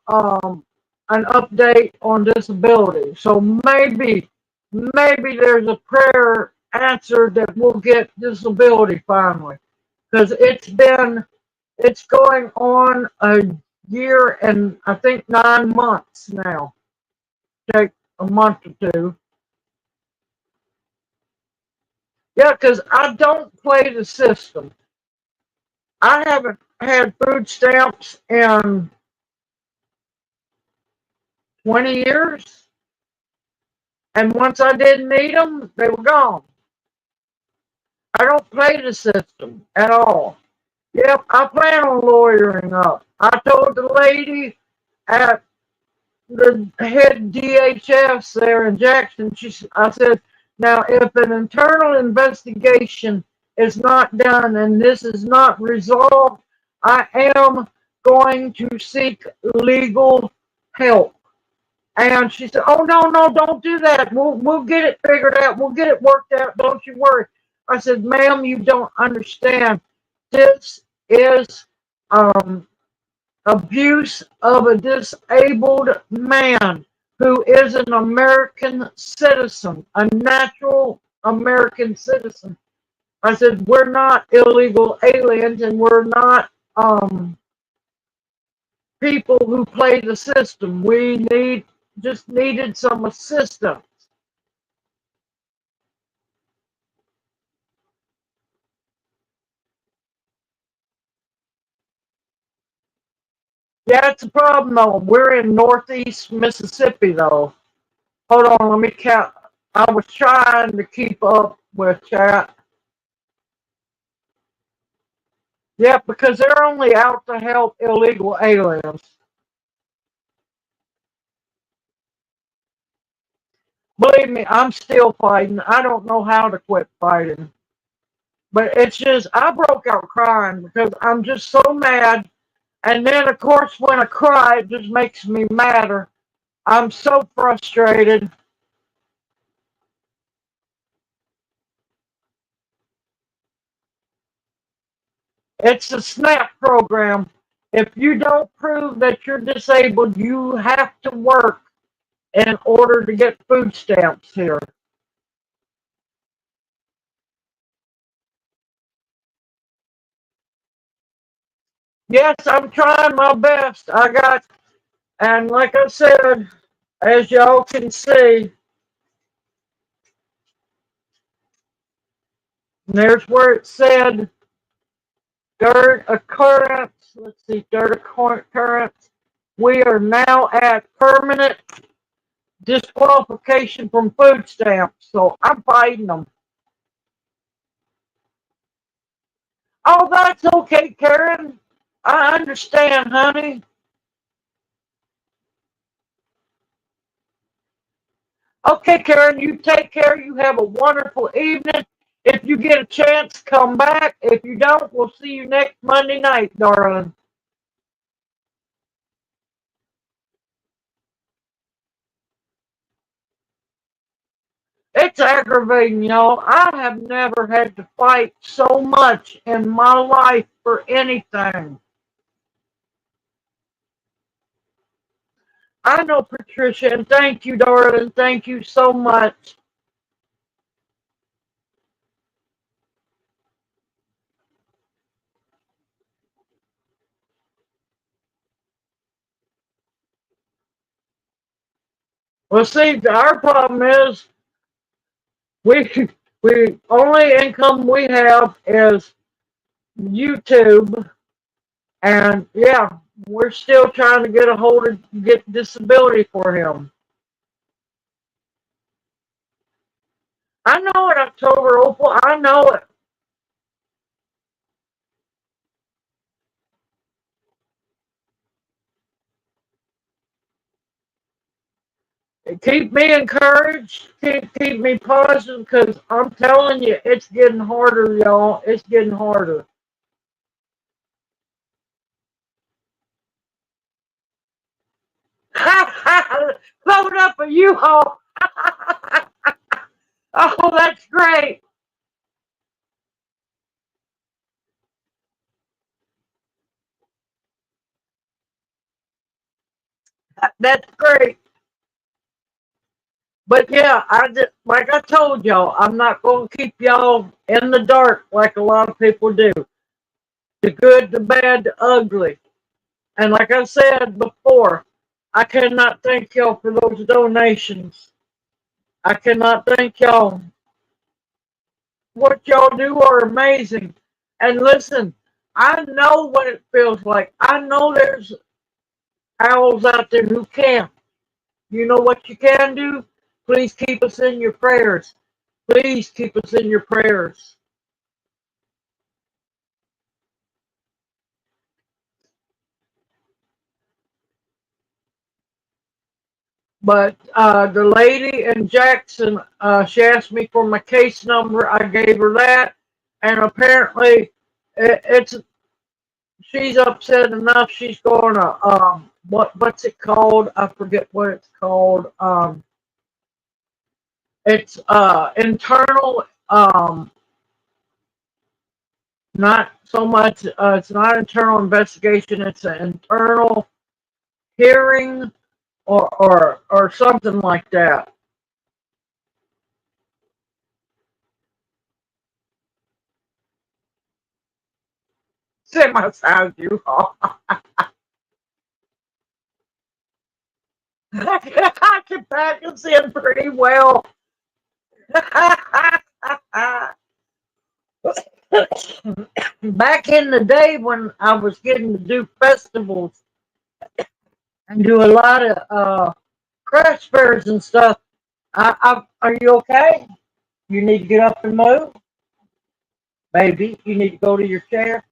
an update on disability. So maybe there's a prayer answered that we'll get disability finally, because it's going on a year and I think 9 months now. Take a month or two. Yeah, because I don't play the system. I haven't had food stamps in 20 years, and once I didn't need them, they were gone. I don't play the system at all. Yep, I plan on lawyering up. I told the lady at the head DHS there in Jackson, I said, now if an internal investigation is not done and this is not resolved, I am going to seek legal help. And she said, oh, no, don't do that. We'll get it figured out. We'll get it worked out. Don't you worry. I said, ma'am, you don't understand. This is um, abuse of a disabled man who is an American citizen, a natural American citizen. I said, we're not illegal aliens and we're not people who play the system. Just needed some assistance. Yeah, it's a problem though. We're in northeast Mississippi though. Hold on, let me count. I was trying to keep up with chat. Yeah, because they're only out to help illegal aliens. Believe me, I'm still fighting. I don't know how to quit fighting. But it's just, I broke out crying because I'm just so mad. And then, of course, when I cry, it just makes me madder. I'm so frustrated. It's the SNAP program. If you don't prove that you're disabled, you have to work in order to get food stamps here. Yes, I'm trying my best. And like I said, as y'all can see, there's where it said dirt occurrence. Let's see, dirt occurrence. We are now at permanent disqualification from food stamps. So I'm fighting them. Oh, that's okay, Karen. I understand, honey. Okay, Karen, you take care. You have a wonderful evening. If you get a chance, come back. If you don't, we'll see you next Monday night, darling. It's aggravating, y'all. I have never had to fight so much in my life for anything. I know, Patricia, and thank you, darling. Thank you so much. Well, see, our problem is we we only income we have is YouTube, and yeah, we're still trying to get a hold of get disability for him. I know it, October Opal. I know it. Keep me encouraged. Keep me positive because I'm telling you, it's getting harder, y'all. It's getting harder. Load up a U-Haul. Oh, that's great. That's great. But yeah, I just, like I told y'all, I'm not going to keep y'all in the dark like a lot of people do. The good, the bad, the ugly. And like I said before, I cannot thank y'all for those donations. I cannot thank y'all. What y'all do are amazing. And listen, I know what it feels like. I know there's owls out there who can't. You know what you can do? Please keep us in your prayers. Please keep us in your prayers. But the lady in Jackson, she asked me for my case number. I gave her that, and apparently, it's she's upset enough. She's going to what's it called? I forget what it's called. It's internal. Not so much. It's not internal investigation. It's an internal hearing or something like that. Semi-size U-Haul. I can pack us in pretty well. Back in the day when I was getting to do festivals and do a lot of craft fairs and stuff, are you okay? You need to get up and move, baby. You need to go to your chair.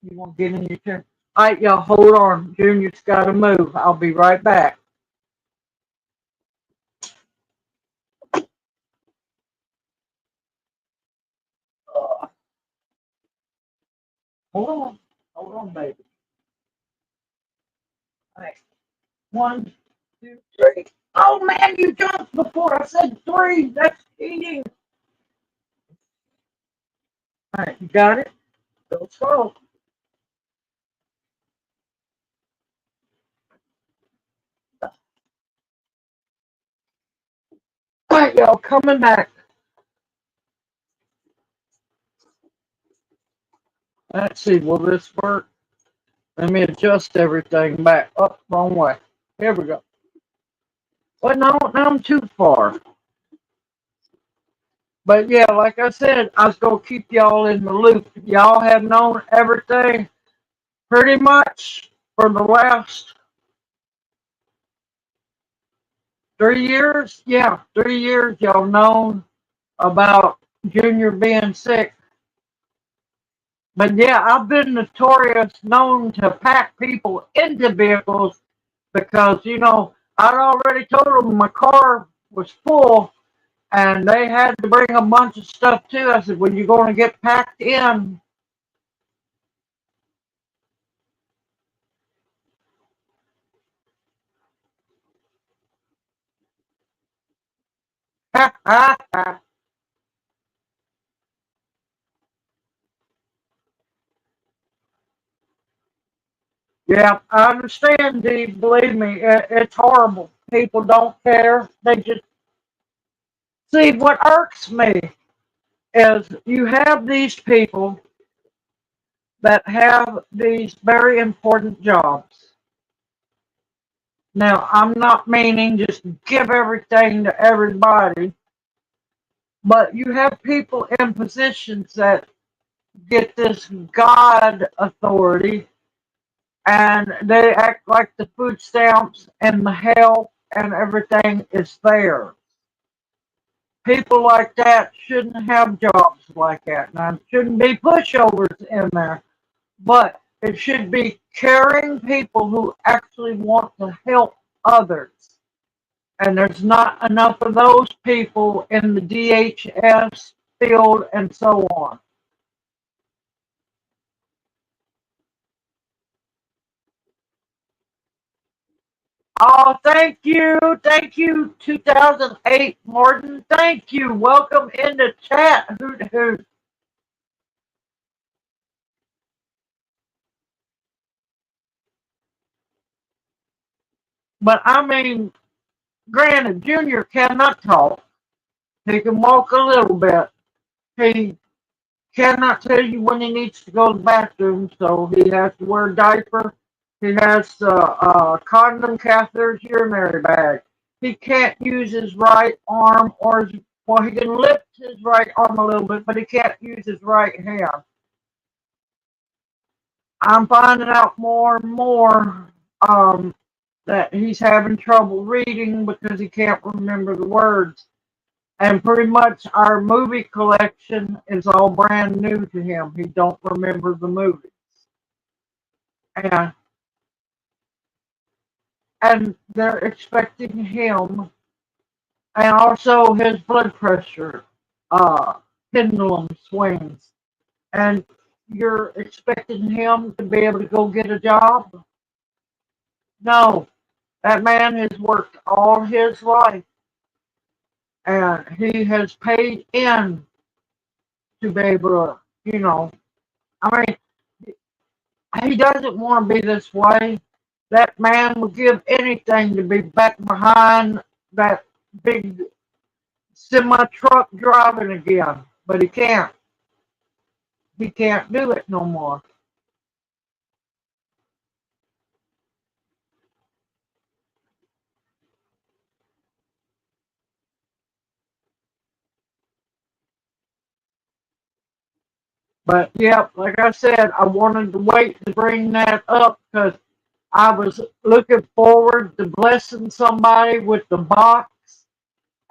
You want to get in your chair? All right, y'all, hold on. Junior's got to move. I'll be right back. Uh, hold on, baby. All right, 1, 2, 3. Oh man, you jumped before I said 3. That's cheating. All right, you got it. Go slow. All right, y'all, coming back. Let's see, will this work? Let me adjust everything back. Up, wrong way. Here we go. Well, no, now I'm too far. But yeah, like I said, I was gonna keep y'all in the loop. Y'all have known everything pretty much for the last 3 years. Yeah, 3 years. Y'all known about Junior being sick. But yeah, I've been notorious known to pack people into vehicles because, I'd already told them my car was full and they had to bring a bunch of stuff too. I said, well, you're going to get packed in. Yeah, I understand, Dee. Believe me, it's horrible. People don't care. They just see what irks me is you have these people that have these very important jobs. Now, I'm not meaning just give everything to everybody, but you have people in positions that get this God authority and they act like the food stamps and the help and everything is theirs. People like that shouldn't have jobs like that. Now, it shouldn't be pushovers in there, but it should be caring people who actually want to help others. And there's not enough of those people in the DHS field and so on. Oh, thank you, 2008, Morton. Thank you. Welcome in the chat. Hoot hoot. But I mean, granted, Junior cannot talk. He can walk a little bit. He cannot tell you when he needs to go to the bathroom, so he has to wear a diaper. He has condom catheters, urinary bag. He can't use his right arm or his, well, he can lift his right arm a little bit, but he can't use his right hand. I'm finding out more and more that he's having trouble reading because he can't remember the words. And pretty much our movie collection is all brand new to him. He don't remember the movies. And and they're expecting him and also his blood pressure uh pendulum swings. And you're expecting him to be able to go get a job? No. That man has worked all his life and he has paid in to be able to, I mean, he doesn't want to be this way. That man would give anything to be back behind that big semi truck driving again, but he can't. He can't do it no more. But yeah, like I said, I wanted to wait to bring that up because I was looking forward to blessing somebody with the box,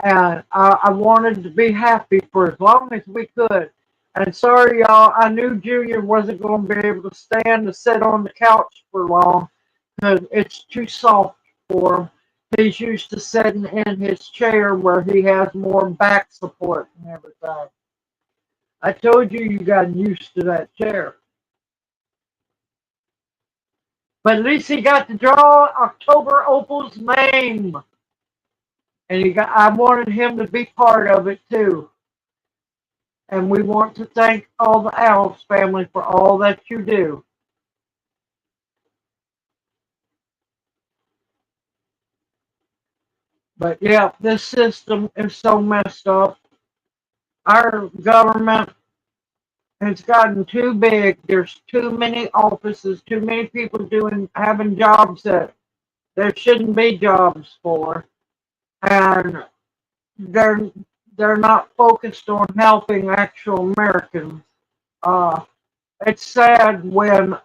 and I wanted to be happy for as long as we could. And sorry, y'all, I knew Junior wasn't going to be able to stand to sit on the couch for long because it's too soft for him. He's used to sitting in his chair where he has more back support and everything. I told you you got used to that chair. But at least he got to draw October Opal's name. And I wanted him to be part of it too. And we want to thank all the OWLS family for all that you do. But yeah, this system is so messed up. Our government has gotten too big. There's too many offices, too many people having jobs that there shouldn't be jobs for. And they're they're not focused on helping actual Americans. Uh, it's sad when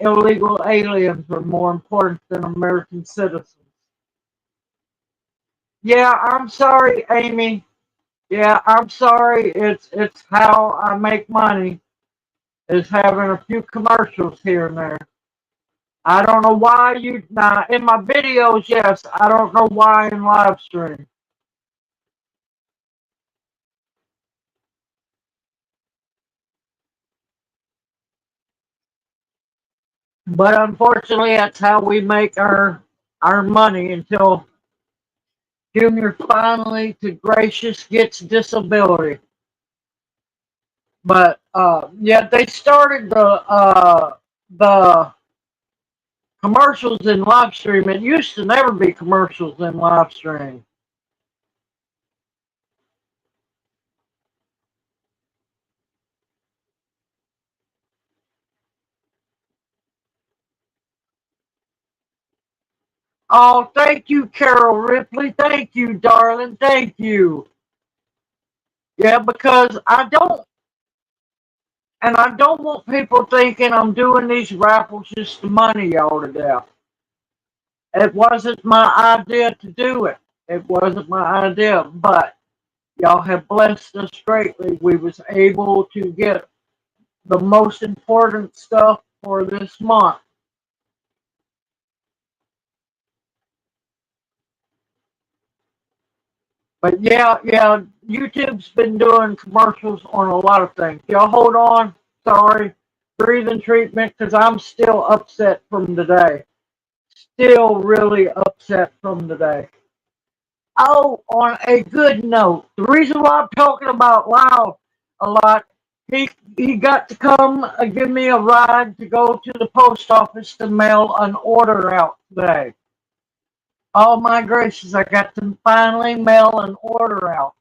illegal aliens are more important than American citizens. Yeah, I'm sorry, Amy. Yeah, I'm sorry. It's how I make money is having a few commercials here and there. I don't know why you now in my videos. Yes, I don't know why in live stream. But unfortunately, that's how we make our money until Junior finally to gracious gets disability. But yeah, they started the commercials in live stream. It used to never be commercials in live stream. Oh, thank you, Carol Ripley. Thank you, darling. Thank you. Yeah, because I don't want people thinking I'm doing these raffles just to money y'all to death. It wasn't my idea to do it. It wasn't my idea, but y'all have blessed us greatly. We was able to get the most important stuff for this month. But yeah, YouTube's been doing commercials on a lot of things. Y'all hold on. Sorry. Breathing treatment because I'm still upset from today. Still really upset from today. Oh, on a good note, the reason why I'm talking about Lyle a lot, he he got to come give me a ride to go to the post office to mail an order out today. Oh my gracious, I got to finally mail an order out.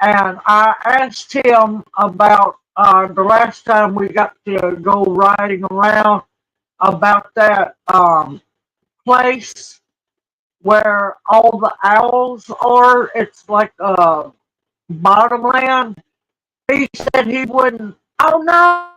And I asked him about the last time we got to go riding around about that place where all the owls are. It's like bottomland. He said he wouldn't. Oh no,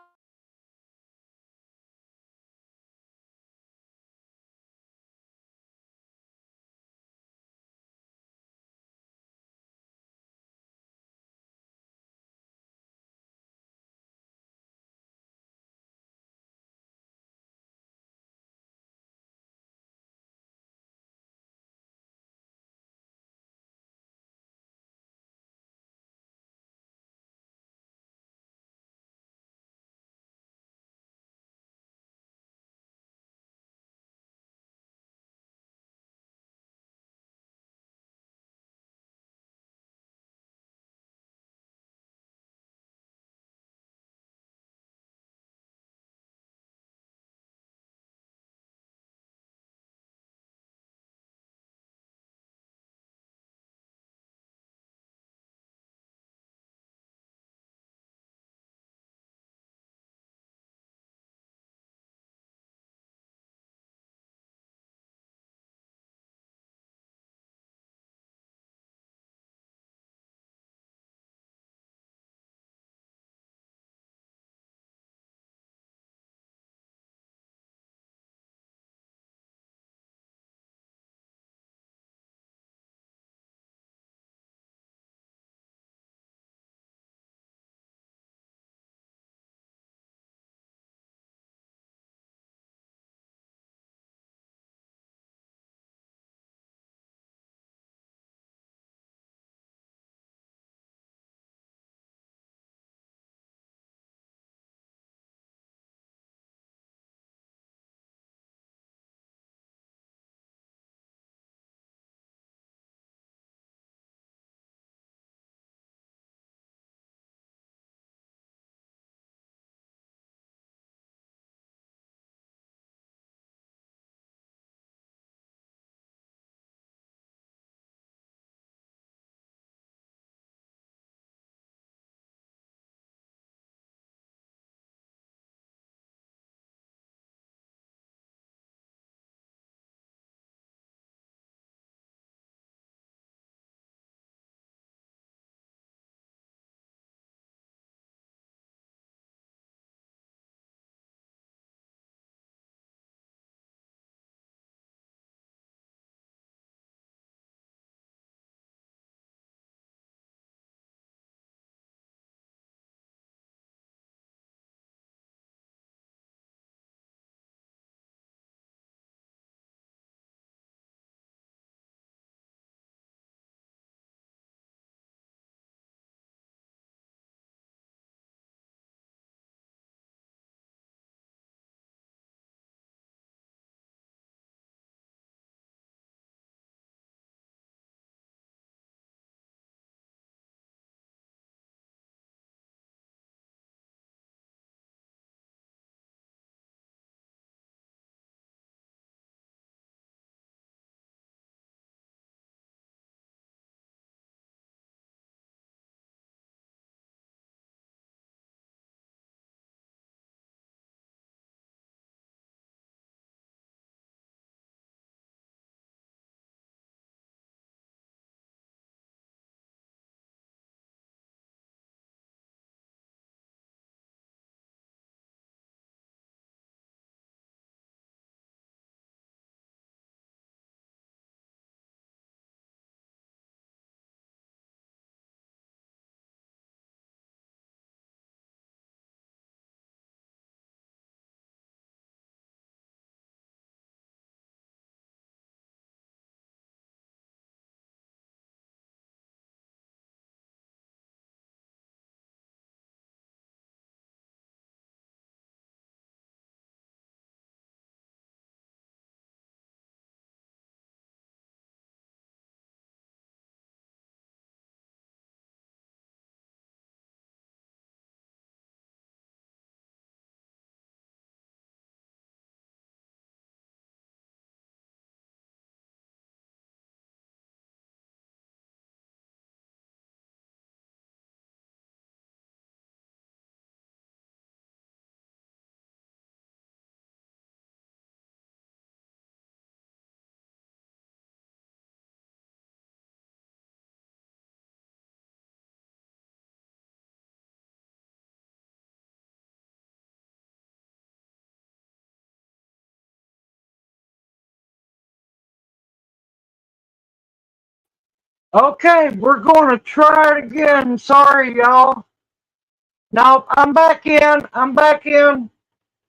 Okay, we're going to try it again. Sorry, y'all. Nope, I'm back in. I'm back in.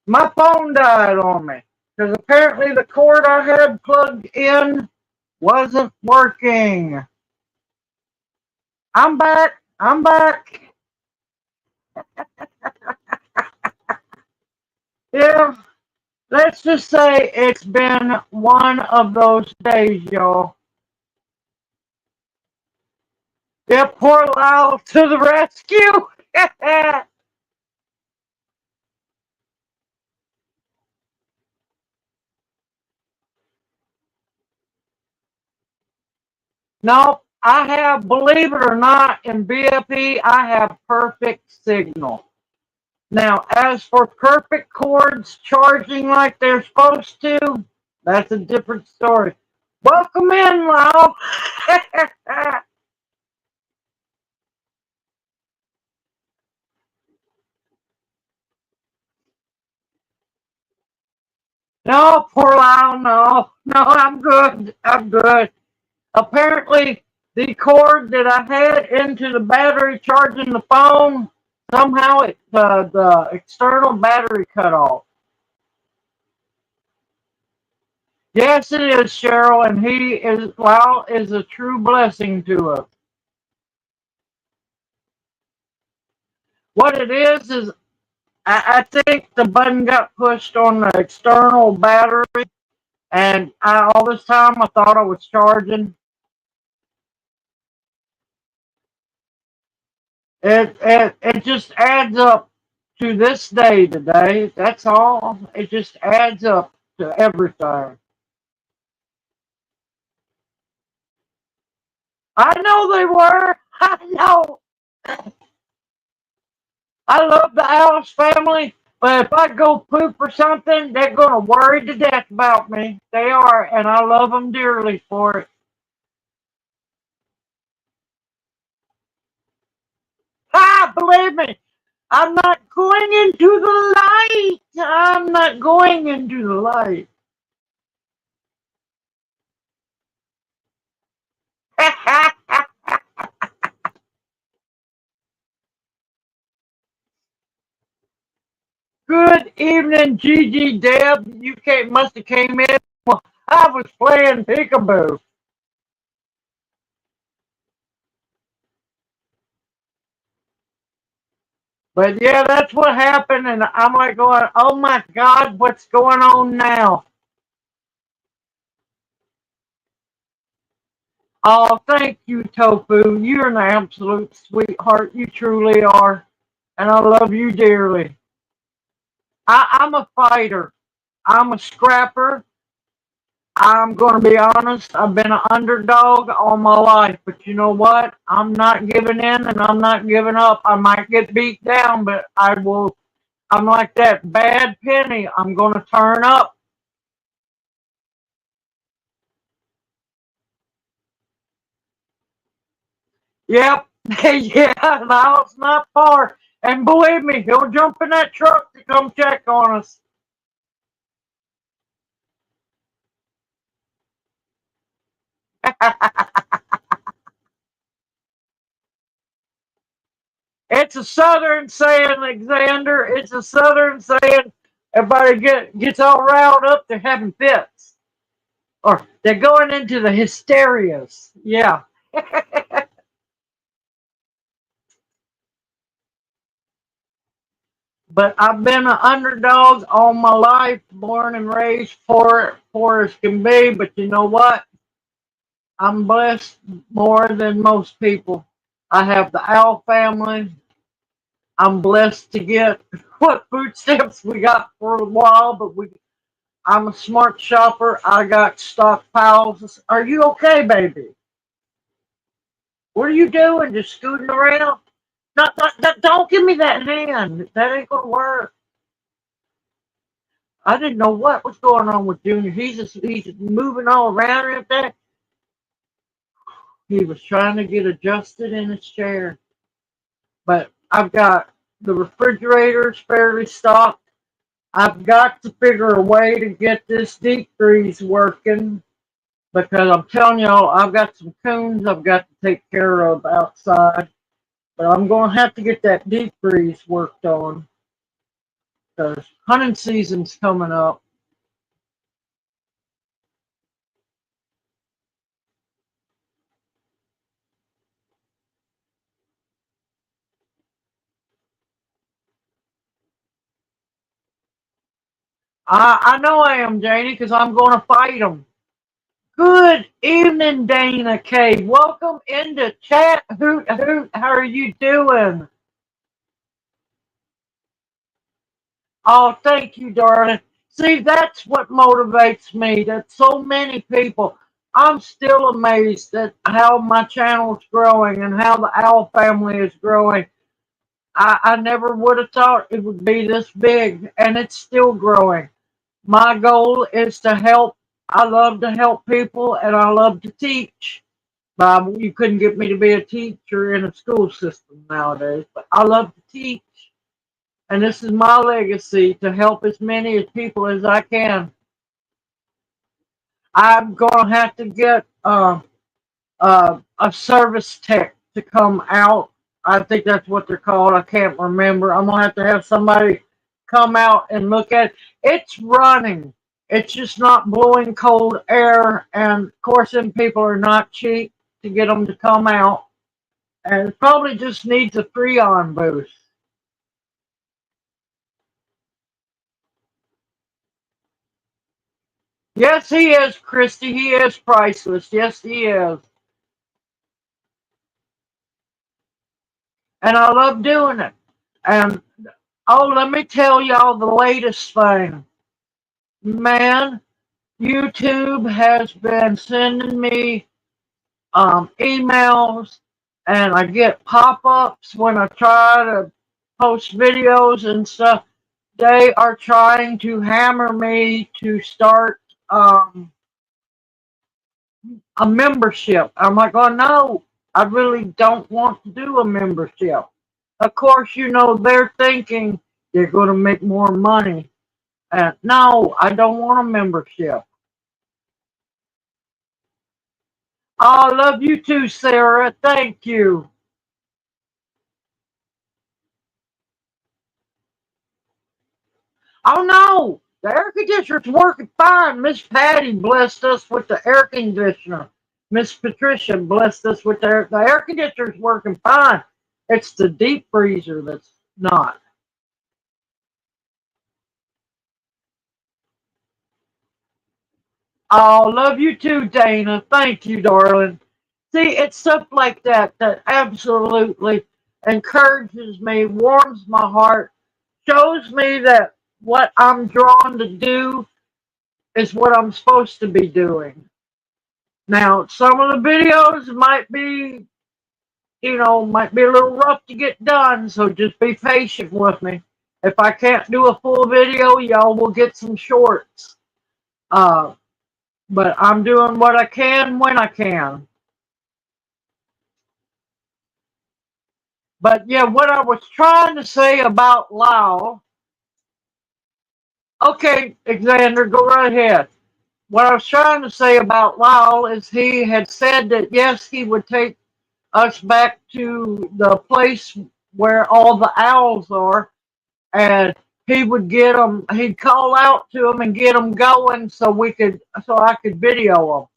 My phone died on me because apparently the cord I had plugged in wasn't working. I'm back. I'm back. Yeah, let's just say it's been one of those days, y'all. Yeah, poor Lyle to the rescue. Nope, I have, believe it or not, in BFE, I have perfect signal. Now, as for perfect cords charging like they're supposed to, that's a different story. Welcome in, Lyle. No, poor Lyle, no. No, I'm good. I'm good. Apparently, the cord that I had into the battery charging the phone, somehow the external battery cut off. Yes, it is, Cheryl, and Lyle is a true blessing to us. What it is I think the button got pushed on the external battery, and all this time I thought I was charging. It just adds up to this day today. That's all. It just adds up to everything. I know they were. I know. I love the Alice family, but if I go poop or something, they're gonna worry to death about me. They are, and I love them dearly for it. Ah, believe me, I'm not going into the light. I'm not going into the light. Good evening, Gigi Deb. Must have came in while I was playing peekaboo. But yeah, that's what happened, and I'm like going, oh my God, what's going on now? Oh, thank you, Tofu. You're an absolute sweetheart. You truly are. And I love you dearly. I'm a fighter. I'm a scrapper. I'm going to be honest. I've been an underdog all my life. But you know what? I'm not giving in and I'm not giving up. I might get beat down, but I will. I'm like that bad penny. I'm going to turn up. Yep. Yeah, now it's not far. And believe me, he'll jump in that truck to come check on us. It's a southern saying, Alexander. It's a southern saying. Everybody gets all riled up. They're having fits, or they're going into the hysterias. Yeah. But I've been an underdog all my life, born and raised poor as can be. But you know what? I'm blessed more than most people. I have the Owl family. I'm blessed to get what food stamps we got for a while, but I'm a smart shopper. I got stockpiles. Are you okay, baby? What are you doing? Just scooting around? Don't give me that hand. That ain't gonna work. I didn't know what was going on with Junior. He's moving all around and everything. He was trying to get adjusted in his chair. But I've got the refrigerator's fairly stocked. I've got to figure a way to get this deep freeze working. because I'm telling y'all, I've got some coons I've got to take care of outside. But I'm going to have to get that deep freeze worked on because hunting season's coming up. I know I am, Janie, because I'm going to fight them. Good evening, Dana K. Welcome into chat. Hoot, hoot. How are you doing? Oh, thank you, darling. See, that's what motivates me. That so many people. I'm still amazed at how my channel's growing and how the Owl family is growing. I never would have thought it would be this big, and it's still growing. My goal is to help. I love to help people, and I love to teach. You couldn't get me to be a teacher in a school system nowadays, but I love to teach. And this is my legacy to help as many as people as I can. I'm going to have to get a service tech to come out. I think that's what they're called. I can't remember. I'm going to have somebody come out and look at it. It's running. It's just not blowing cold air. And of course, them people are not cheap to get them to come out. And it probably just needs a Freon boost. Yes, he is, Christy. He is priceless. Yes, he is. And I love doing it. And oh, let me tell y'all the latest thing. Man, YouTube has been sending me emails, and I get pop-ups when I try to post videos and stuff. They are trying to hammer me to start a membership. I'm like, oh no, I really don't want to do a membership. Of course, they're thinking they're going to make more money. No, I don't want a membership. I love you too, Sarah. Thank you. Oh no, the air conditioner's working fine. Miss Patty blessed us with the air conditioner. Miss Patricia blessed us with the air conditioner's working fine. It's the deep freezer that's not. Oh, love you too, Dana. Thank you, darling. See, it's stuff like that that absolutely encourages me, warms my heart, shows me that what I'm drawn to do is what I'm supposed to be doing. Now, some of the videos might be a little rough to get done, so just be patient with me. If I can't do a full video, y'all will get some shorts. Uh, but I'm doing what I can when I can. But yeah, what I was trying to say about Lyle. Okay, Xander, go right ahead. What I was trying to say about Lyle is he had said that yes, he would take us back to the place where all the owls are, and he would get them. He'd call out to them and get them going so I could video them.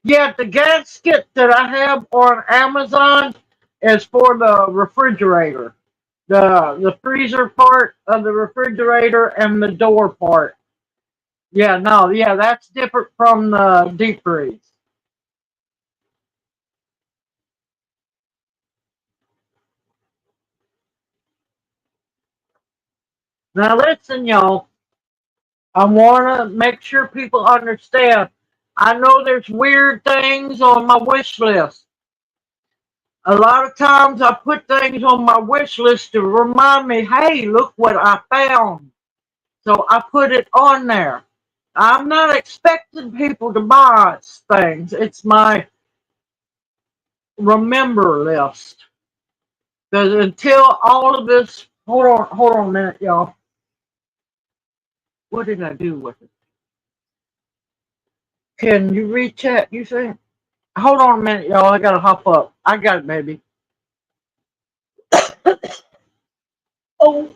Yeah, the gasket that I have on Amazon is for the refrigerator, the freezer part of the refrigerator and the door part. Yeah, no, yeah, that's different from the deep freeze. Now listen, y'all. I want to make sure people understand. I know there's weird things on my wish list. A lot of times I put things on my wish list to remind me, hey, look what I found. So I put it on there. I'm not expecting people to buy things. It's my remember list. Because until all of this, hold on a minute, y'all. What did I do with it? Can you read chat, you say? Hold on a minute, y'all. I gotta hop up. I got it, baby. Oh,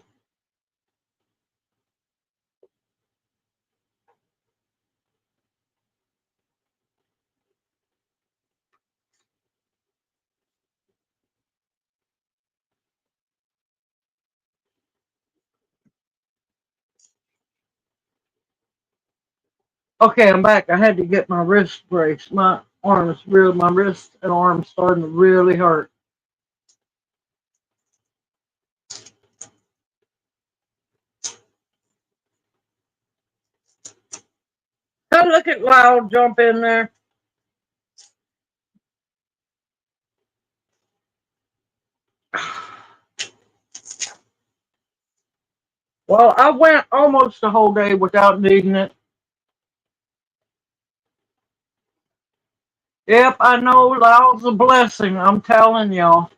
okay, I'm back. I had to get my wrist brace. My wrist and arms starting to really hurt. Hey, look at Loud jump in there. Well, I went almost the whole day without needing it. Yep, I know Loud's a blessing. I'm telling y'all.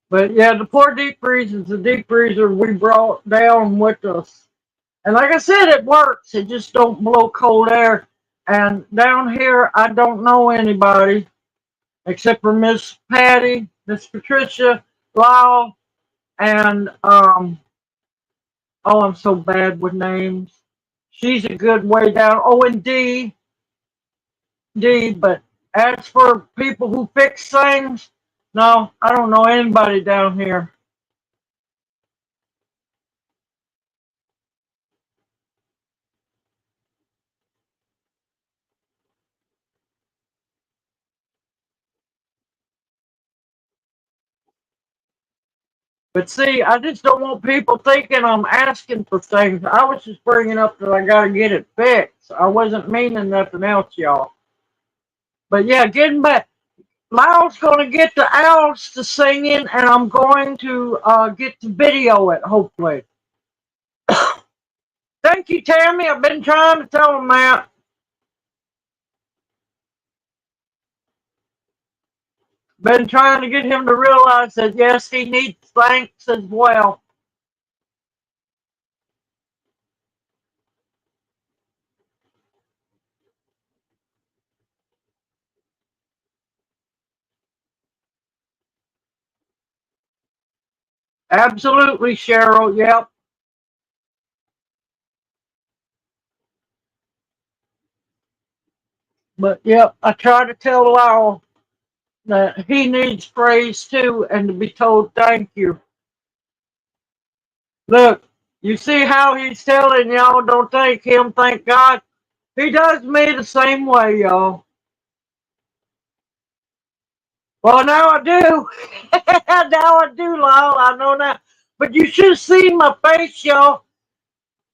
But yeah, the poor deep freeze is the deep freezer we brought down with us. And like I said, it works. It just don't blow cold air. And down here, I don't know anybody except for Miss Patty, Miss Patricia, Lyle, and oh, I'm so bad with names. She's a good way down. Oh, and D. But as for people who fix things, no, I don't know anybody down here. But see, I just don't want people thinking I'm asking for things. I was just bringing up that I got to get it fixed. I wasn't meaning nothing else, y'all. But yeah, getting back. Lyle's going to get the owls to singing, and I'm going to get to video it, hopefully. Thank you, Tammy. I've been trying to tell him that. Been trying to get him to realize that, yes, he needs thanks as well. Absolutely, Cheryl. Yep. But, yep, I try to tell Lyle that he needs praise too and to be told thank you. Look, you see how he's telling y'all don't thank him, thank God? He does me the same way, y'all. Well, now I do. Now I do, Lyle. I know now. But you should have seen my face, y'all.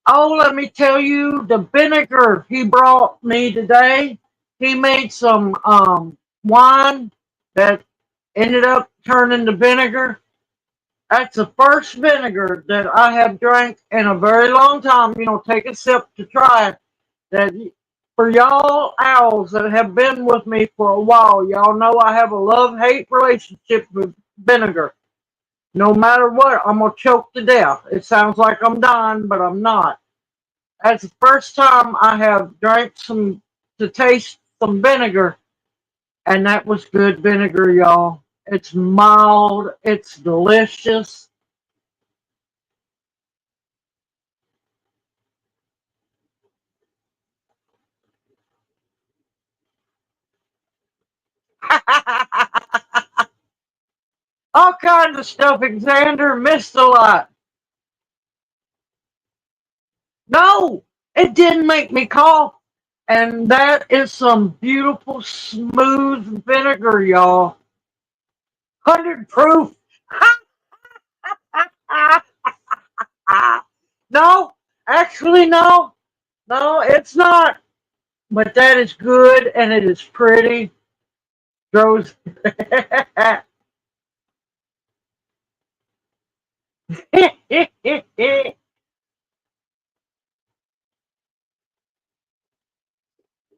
Oh, let me tell you, the vinegar he brought me today, he made some wine that ended up turning to vinegar. That's the first vinegar that I have drank in a very long time. You know, take a sip to try it. That for y'all owls that have been with me for a while, y'all know I have a love-hate relationship with vinegar. No matter what, I'm gonna choke to death. It sounds like I'm dying, but I'm not. That's the first time I have drank some to taste some vinegar, and that was good vinegar, y'all. It's mild, it's delicious. All kinds of stuff, Xander. Missed a lot. No, it didn't make me cough. And that is some beautiful, smooth vinegar, y'all. 100 proof. No, actually, no. No, it's not. But that is good and it is pretty. Grows.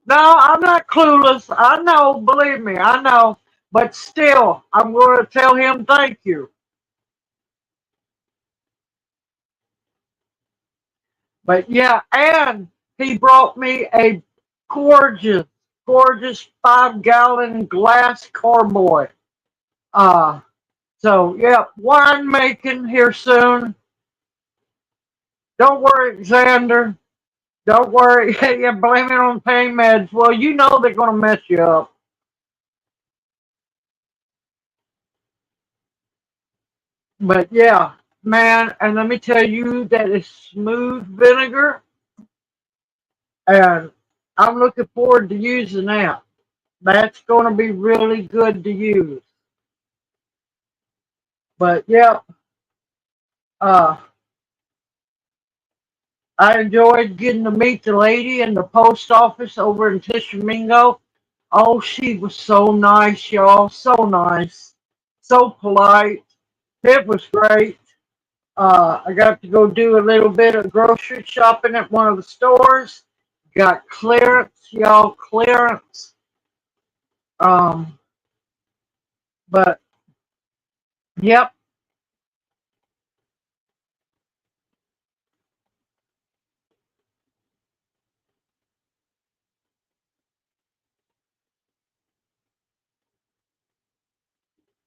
No, I'm not clueless. I know, believe me, I know. But still, I'm going to tell him thank you. But yeah, and he brought me a gorgeous, gorgeous 5-gallon glass carboy. Uh, so yeah, wine making here soon. Don't worry, Xander. Don't worry. Yeah, blame it on pain meds. Well, you know they're going to mess you up. But yeah, man, and let me tell you, that is smooth vinegar, and I'm looking forward to using that. That's going to be really good to use. But yeah, uh, I enjoyed getting to meet the lady in the post office over in Tishomingo. Oh, she was so nice, y'all. So nice. So polite. It was great. I got to go do a little bit of grocery shopping at one of the stores. Got clearance, y'all, clearance. Um, but yep,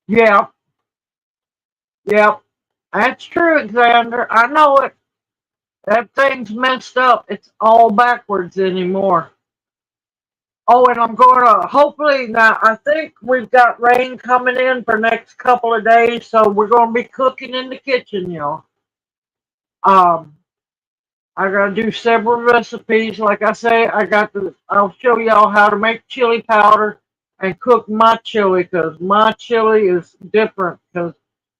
yep, yep. That's true, Alexander. I know it. That thing's messed up. It's all backwards anymore. Oh, and I'm going to hopefully now. I think we've got rain coming in for next couple of days, so we're going to be cooking in the kitchen, y'all. Um, I gotta do several recipes. Like I say, I'll show y'all how to make chili powder and cook my chili because my chili is different because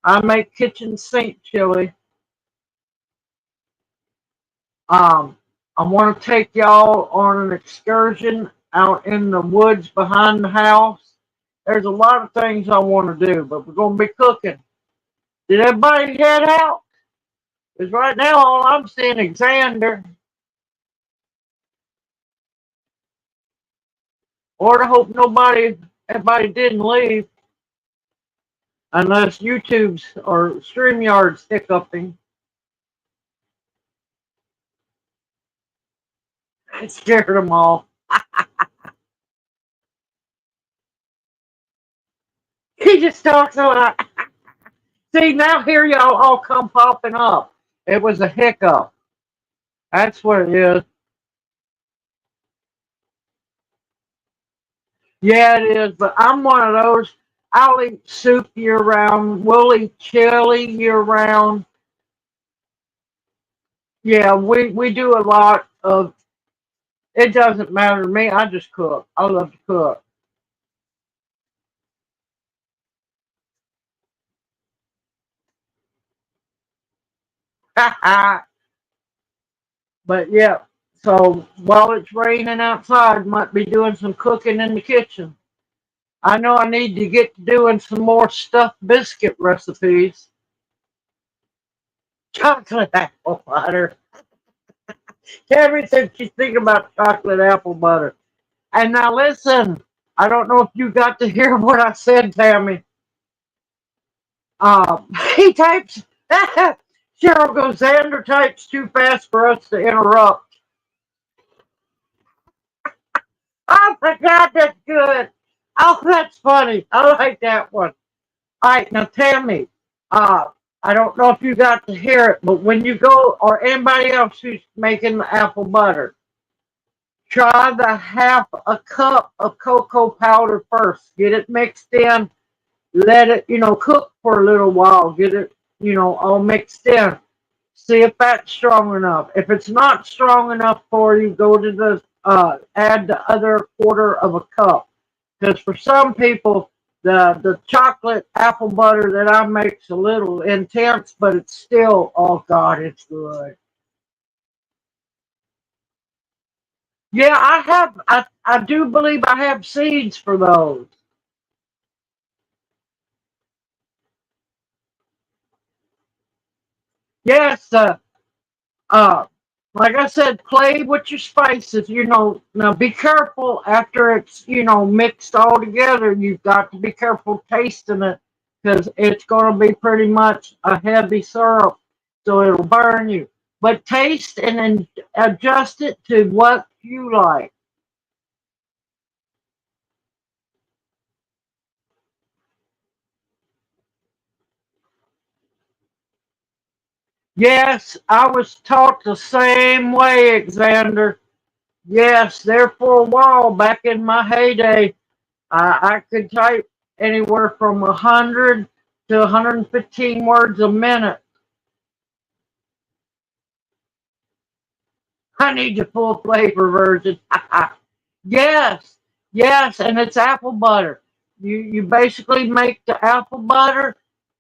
I make kitchen sink chili. Um, I want to take y'all on an excursion out in the woods behind the house. There's a lot of things I want to do, but we're gonna be cooking. Did everybody head out? Because right now all I'm seeing is Xander. Lord, I hope everybody didn't leave. Unless YouTube's or StreamYard's hiccuping. It scared them all. He just talks a lot. See, now here y'all all come popping up. It was a hiccup. That's what it is. Yeah, it is. But I'm one of those. I'll eat soup year round. We'll eat chili year round. Yeah, we do a lot of. It doesn't matter to me. I just cook. I love to cook. But yeah, so while it's raining outside, might be doing some cooking in the kitchen. I know I need to get to doing some more stuffed biscuit recipes. Chocolate apple butter. Tammy said she's thinking about chocolate apple butter. And now listen, I don't know if you got to hear what I said, Tammy. He types, Cheryl goes, Xander types too fast for us to interrupt. Oh my God, that's good. Oh, that's funny. I like that one. All right, now Tammy, uh, I don't know if you got to hear it, but when you go, or anybody else who's making the apple butter, try the half a cup of cocoa powder first. Get it mixed in. Let it, cook for a little while. Get it, all mixed in. See if that's strong enough. If it's not strong enough for you, go to add the other quarter of a cup. Because for some people, the chocolate apple butter that I make's a little intense, but it's still, oh God, it's good. Yeah, I do believe I have seeds for those. Yes, uh, Like I said, play with your spices. Now be careful after it's mixed all together. You've got to be careful tasting it because it's going to be pretty much a heavy syrup, so it'll burn you. But taste and then adjust it to what you like. Yes, I was taught the same way, Alexander. Yes, there for a while back in my heyday, I could type anywhere from 100 to 115 words a minute. I need the full flavor version. Yes, yes, and it's apple butter. You basically make the apple butter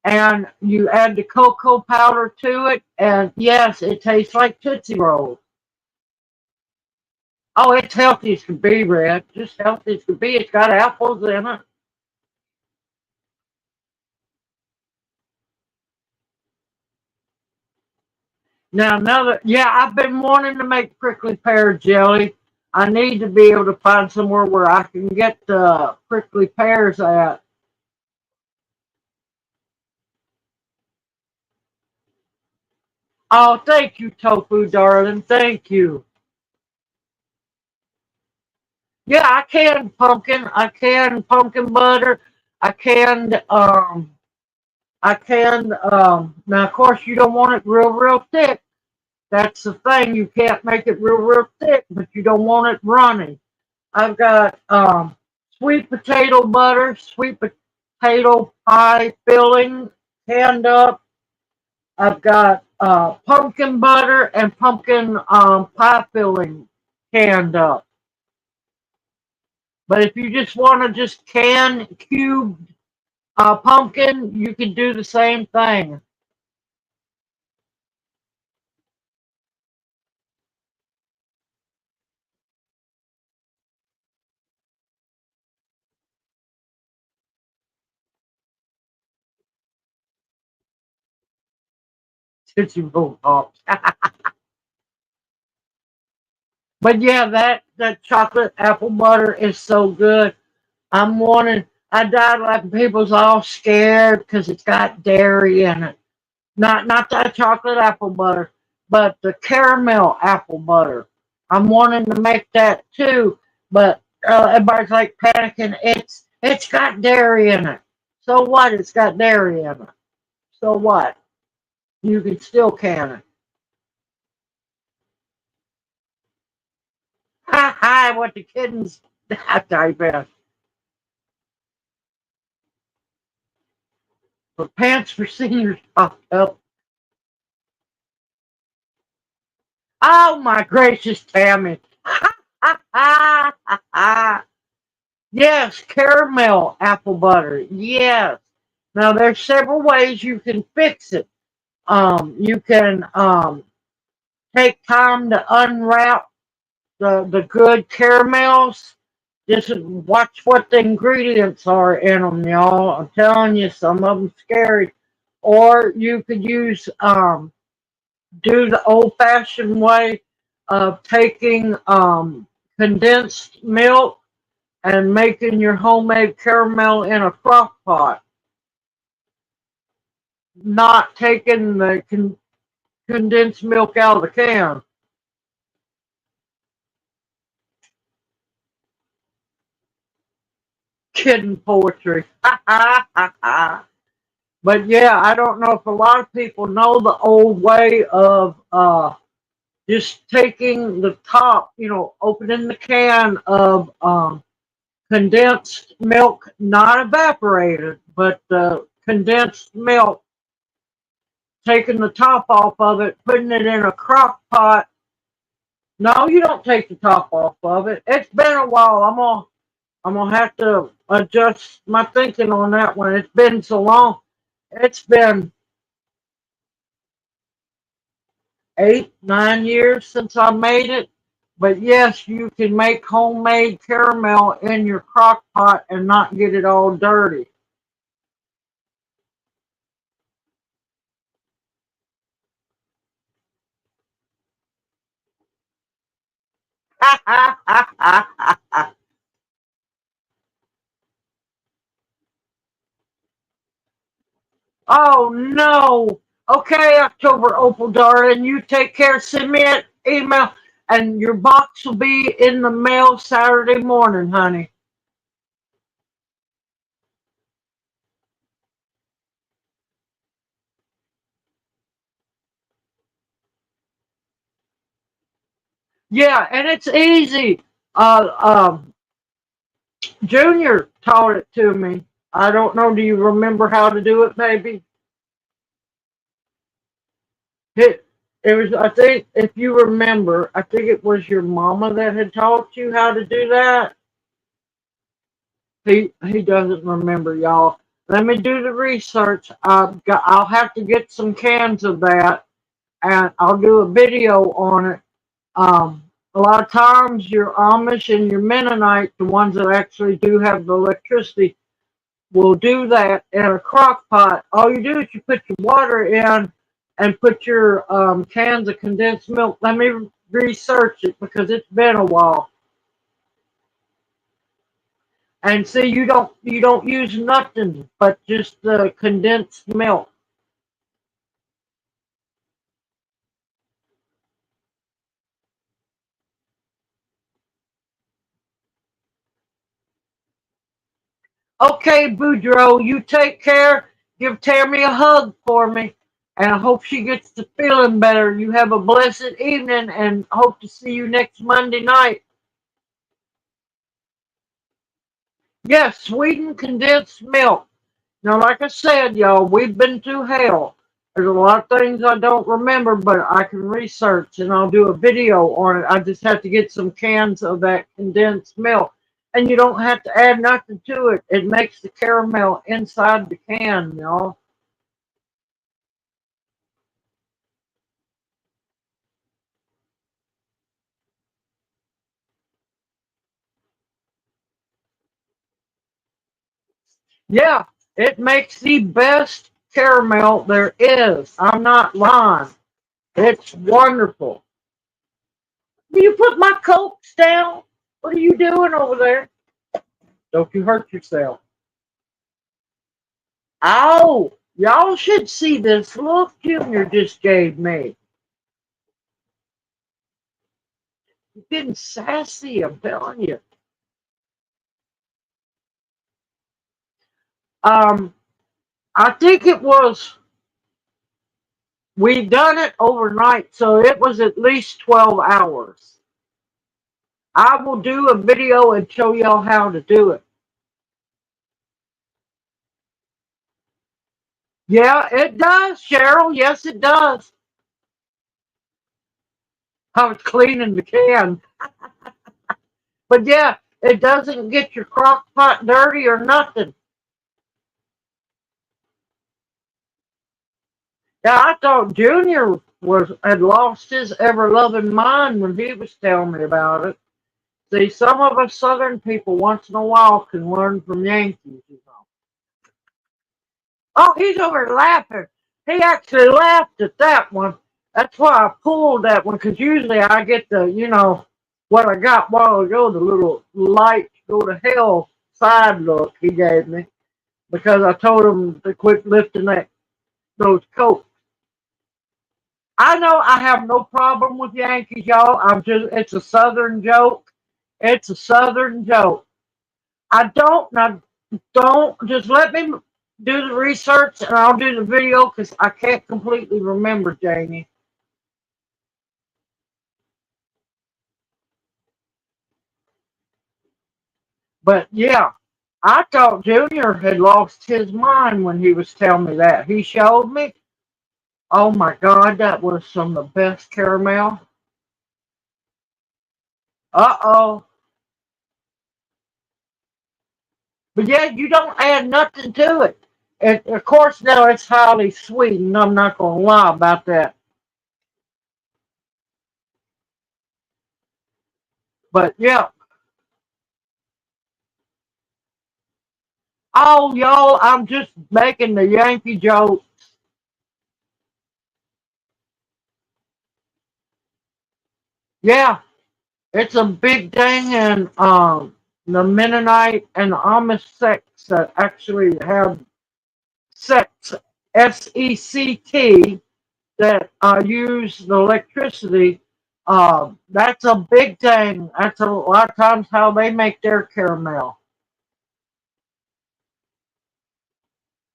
and you add the cocoa powder to it, and yes, it tastes like Tootsie Rolls. Oh, it's healthy as can be, Red. Just healthy as can be. It's got apples in it. Now, another, yeah, I've been wanting to make prickly pear jelly. I need to be able to find somewhere where I can get the prickly pears at. Oh, thank you, Tofu, darling. Thank you. Yeah, I canned pumpkin. I canned pumpkin butter. I canned, now, of course, you don't want it real thick. That's the thing. You can't make it real thick, but you don't want it runny. I've got sweet potato butter, sweet potato pie filling canned up. I've got pumpkin butter and pumpkin pie filling canned up. But if you just want to just can cubed pumpkin, you can do the same thing. Tootsie Roll Pops. But yeah, that chocolate apple butter is so good. I'm wanting. I died like people's all scared because it's got dairy in it. Not that chocolate apple butter, but the caramel apple butter. I'm wanting to make that too, but everybody's like panicking. It's got dairy in it. So what? It's got dairy in it. So what? You can still can it. Ha ha! What the kittens? I digress. But pants for seniors popped up. Oh my gracious, Tammy! Ha ha ha ha ha! Yes, caramel apple butter. Yes. Now there's several ways you can fix it. You can take time to unwrap the good caramels. Just watch what the ingredients are in them, y'all. I'm telling you, some of them scary. Or you could use do the old-fashioned way of taking condensed milk and making your homemade caramel in a crock pot, not taking the condensed milk out of the can. Kidding poetry. But yeah, I don't know if a lot of people know the old way of just taking the top, opening the can of condensed milk, not evaporated, but condensed milk, taking the top off of it, putting it in a crock pot. No, you don't take the top off of it. It's been a while. I'm gonna have to adjust my thinking on that one. It's been so long. It's been 8, 9 years since I made it. But yes, you can make homemade caramel in your crock pot and not get it all dirty. Oh no. Okay, October Opal darling, you take care. Send me an email and your box will be in the mail Saturday morning, honey. Yeah, and it's easy. Uh, um, Junior taught it to me. I don't know. Do you remember how to do it, baby? It was, I think, if you remember, I think it was your mama that had taught you how to do that. He doesn't remember, y'all. Let me do the research. I'll have to get some cans of that, and I'll do a video on it. A lot of times, your Amish and your Mennonite, the ones that actually do have the electricity, will do that in a crock pot. All you do is you put your water in and put your cans of condensed milk. Let me research it because it's been a while. And see, you don't use nothing but just the condensed milk. Okay, Boudreaux, you take care. Give Tammy a hug for me. And I hope she gets to feeling better. You have a blessed evening and hope to see you next Monday night. Yes, sweetened condensed milk. Now, like I said, y'all, we've been through hell. There's a lot of things I don't remember, but I can research and I'll do a video on it. I just have to get some cans of that condensed milk. And you don't have to add nothing to it. It makes the caramel inside the can, y'all. Yeah, it makes the best caramel there is. I'm not lying. It's wonderful. Do you put my cokes down? What are you doing over there? Don't you hurt yourself. Oh, y'all should see this look Junior just gave me. He's getting sassy, I'm telling you. Um, I think it was, we done it overnight, so it was at least 12 hours. I will do a video and show y'all how to do it. Yeah, it does, Cheryl. Yes, it does. I was cleaning the can. But yeah, it doesn't get your crock pot dirty or nothing. Yeah, I thought Junior had lost his ever loving mind when he was telling me about it. See, some of us Southern people once in a while can learn from Yankees, you know. Oh, he's over laughing. He actually laughed at that one. That's why I pulled that one, because usually I get the, what I got a while ago, the little light go to hell side look he gave me, because I told him to quit lifting those coats. I know I have no problem with Yankees, y'all. It's a Southern joke. It's a Southern joke. Now, don't, just let me do the research and I'll do the video because I can't completely remember, Jamie. But yeah, I thought Junior had lost his mind when he was telling me that. He showed me. Oh my God, that was some of the best caramel. Uh-oh. But yeah, you don't add nothing to it. And of course, now it's highly sweetened. I'm not going to lie about that. But yeah. Oh, y'all, I'm just making the Yankee joke. Yeah, It's a big thing in the Mennonite and the Amish sects that actually have sects, SECT, that use the electricity. That's a big thing. That's a lot of times how they make their caramel.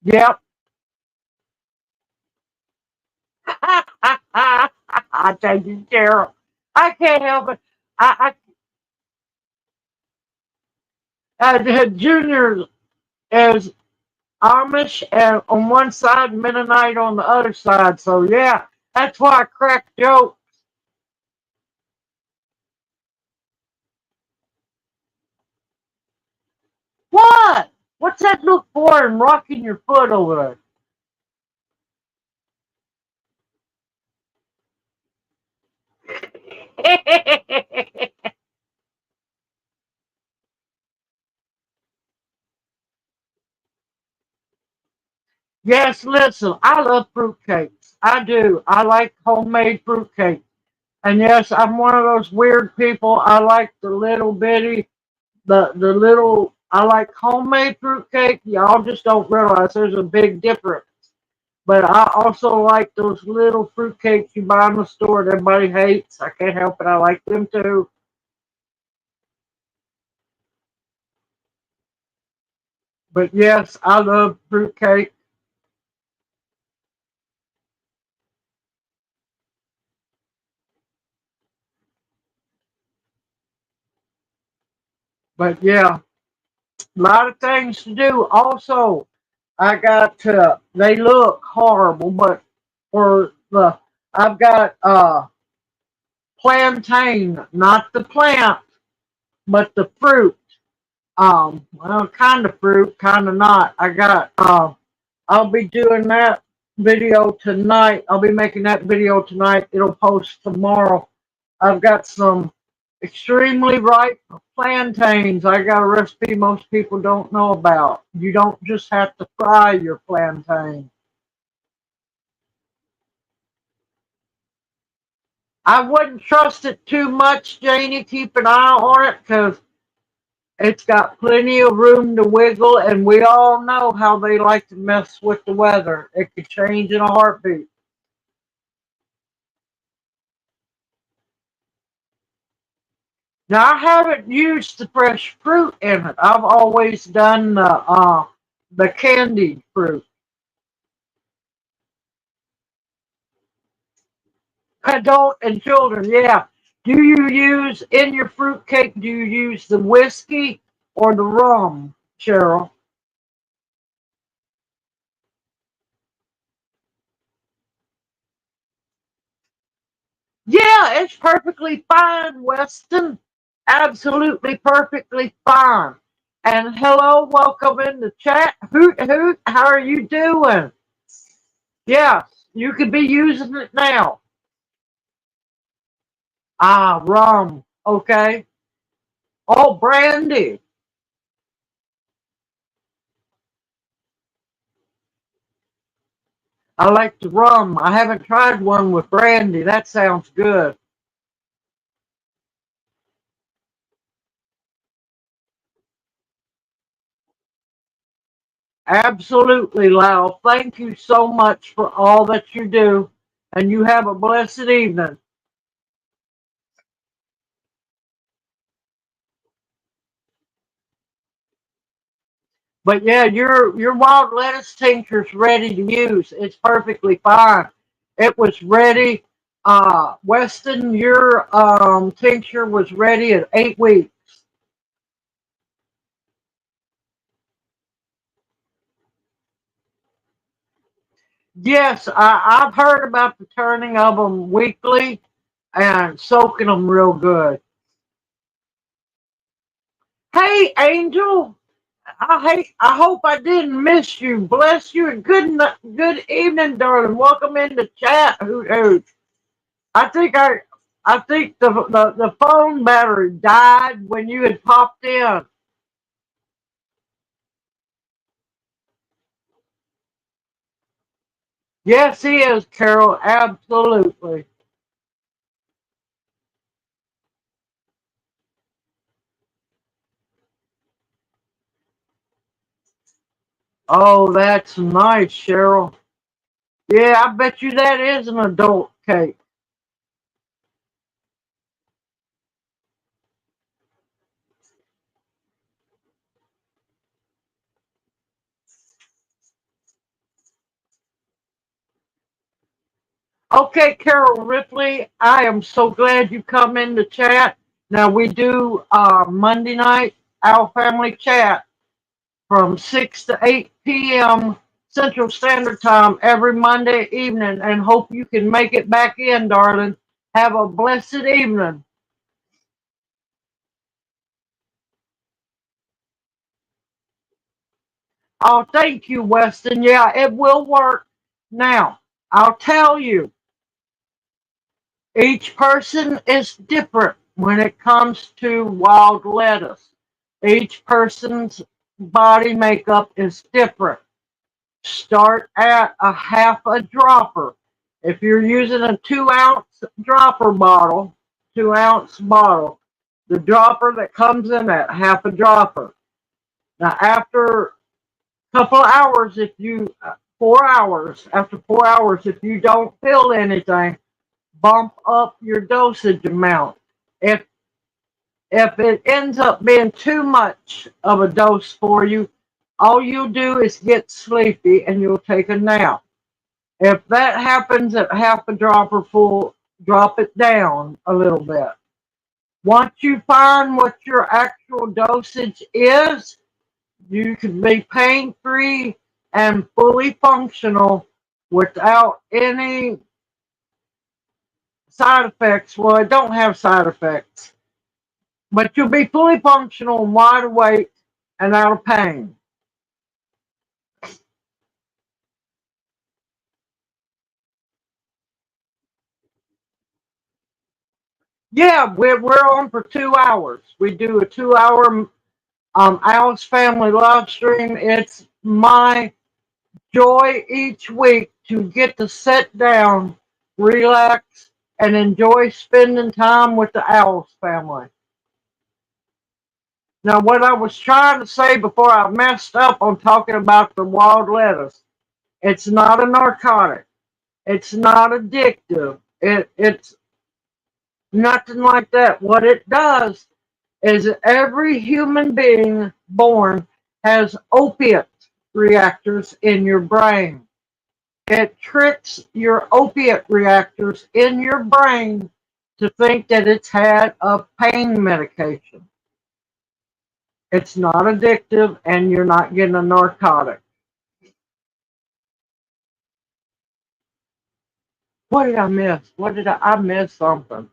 Yep. I tell you, Carol, I can't help it. Junior is Amish and on one side, Mennonite on the other side. So yeah, that's why I crack jokes. What? What's that look for and rocking your foot over there? Yes, listen, I love fruitcakes. I do. I like homemade fruitcake. And yes, I'm one of those weird people. I like the little bitty, the little. I like homemade fruitcake. Y'all just don't realize there's a big difference. But I also like those little fruitcakes you buy in the store that everybody hates. I can't help it. I like them too. But yes, I love fruitcake. But yeah, a lot of things to do. Also, I got they look horrible, but for the I've got plantain, not the plant, but the fruit. Well, kind of fruit, kind of not. I got I'll be doing that video tonight. I'll be making that video tonight. It'll post tomorrow. I've got some extremely ripe plantains. I got a recipe most people don't know about. You don't just have to fry your plantain. I wouldn't trust it too much, Janie. Keep an eye on it because it's got plenty of room to wiggle, and we all know how they like to mess with the weather. It could change in a heartbeat. Now, I haven't used the fresh fruit in it. I've always done the candied fruit. Adult and children, yeah. Do you use in your fruit cake? Do you use the whiskey or the rum, Cheryl? Yeah, it's perfectly fine, Weston. Absolutely perfectly fine. And hello, welcome in the chat. Hoot hoot, how are you doing? Yes, you could be using it now. Ah, rum. Okay. Oh, brandy. I like the rum. I haven't tried one with brandy. That sounds good. Absolutely, Lyle. Thank you so much for all that you do. And you have a blessed evening. But yeah, your wild lettuce tincture's ready to use. It's perfectly fine. It was ready. Weston, your tincture was ready at 8 weeks. Yes, I've heard about the turning of them weekly and soaking them real good. Hey, Angel. I hope I didn't miss you. Bless you and good evening, darling. Welcome in the chat. Hoot hoot. I think I think the phone battery died when you had popped in. Yes, he is, Carol. Absolutely. Oh, that's nice, Cheryl. Yeah, I bet you that is an adult cake. Okay, Carol Ripley, I am so glad you come in to chat. Now we do Monday night, our family chat from 6 to 8 p.m. Central Standard Time every Monday evening, and hope you can make it back in, darling. Have a blessed evening. Oh, thank you, Weston. Yeah, it will work. Now, I'll tell you, each person is different when it comes to wild lettuce. Each person's body makeup is different. Start at a half a dropper. If you're using a 2 ounce dropper bottle, 2 ounce bottle, the dropper that comes in that half a dropper. Now, after a couple of hours, if you 4 hours, after 4 hours, if you don't feel anything, bump up your dosage amount. If if it ends up being too much of a dose for you, all you'll do is get sleepy and you'll take a nap. If that happens at half a dropper full, drop it down a little bit. Once you find what your actual dosage is, you can be pain free and fully functional without any side effects. Well, it don't have side effects, but you'll be fully functional and wide awake and out of pain. Yeah, we're on for 2 hours. We do a 2 hour Alice Family live stream. It's my joy each week to get to sit down, relax, and enjoy spending time with the Alice family. Now, what I was trying to say before I messed up on talking about the wild lettuce, it's not a narcotic. It's not addictive. It's nothing like that. What it does is that every human being born has opiate reactors in your brain. It tricks your opiate reactors in your brain to think that it's had a pain medication. It's not addictive and you're not getting a narcotic. What did I miss? I miss something.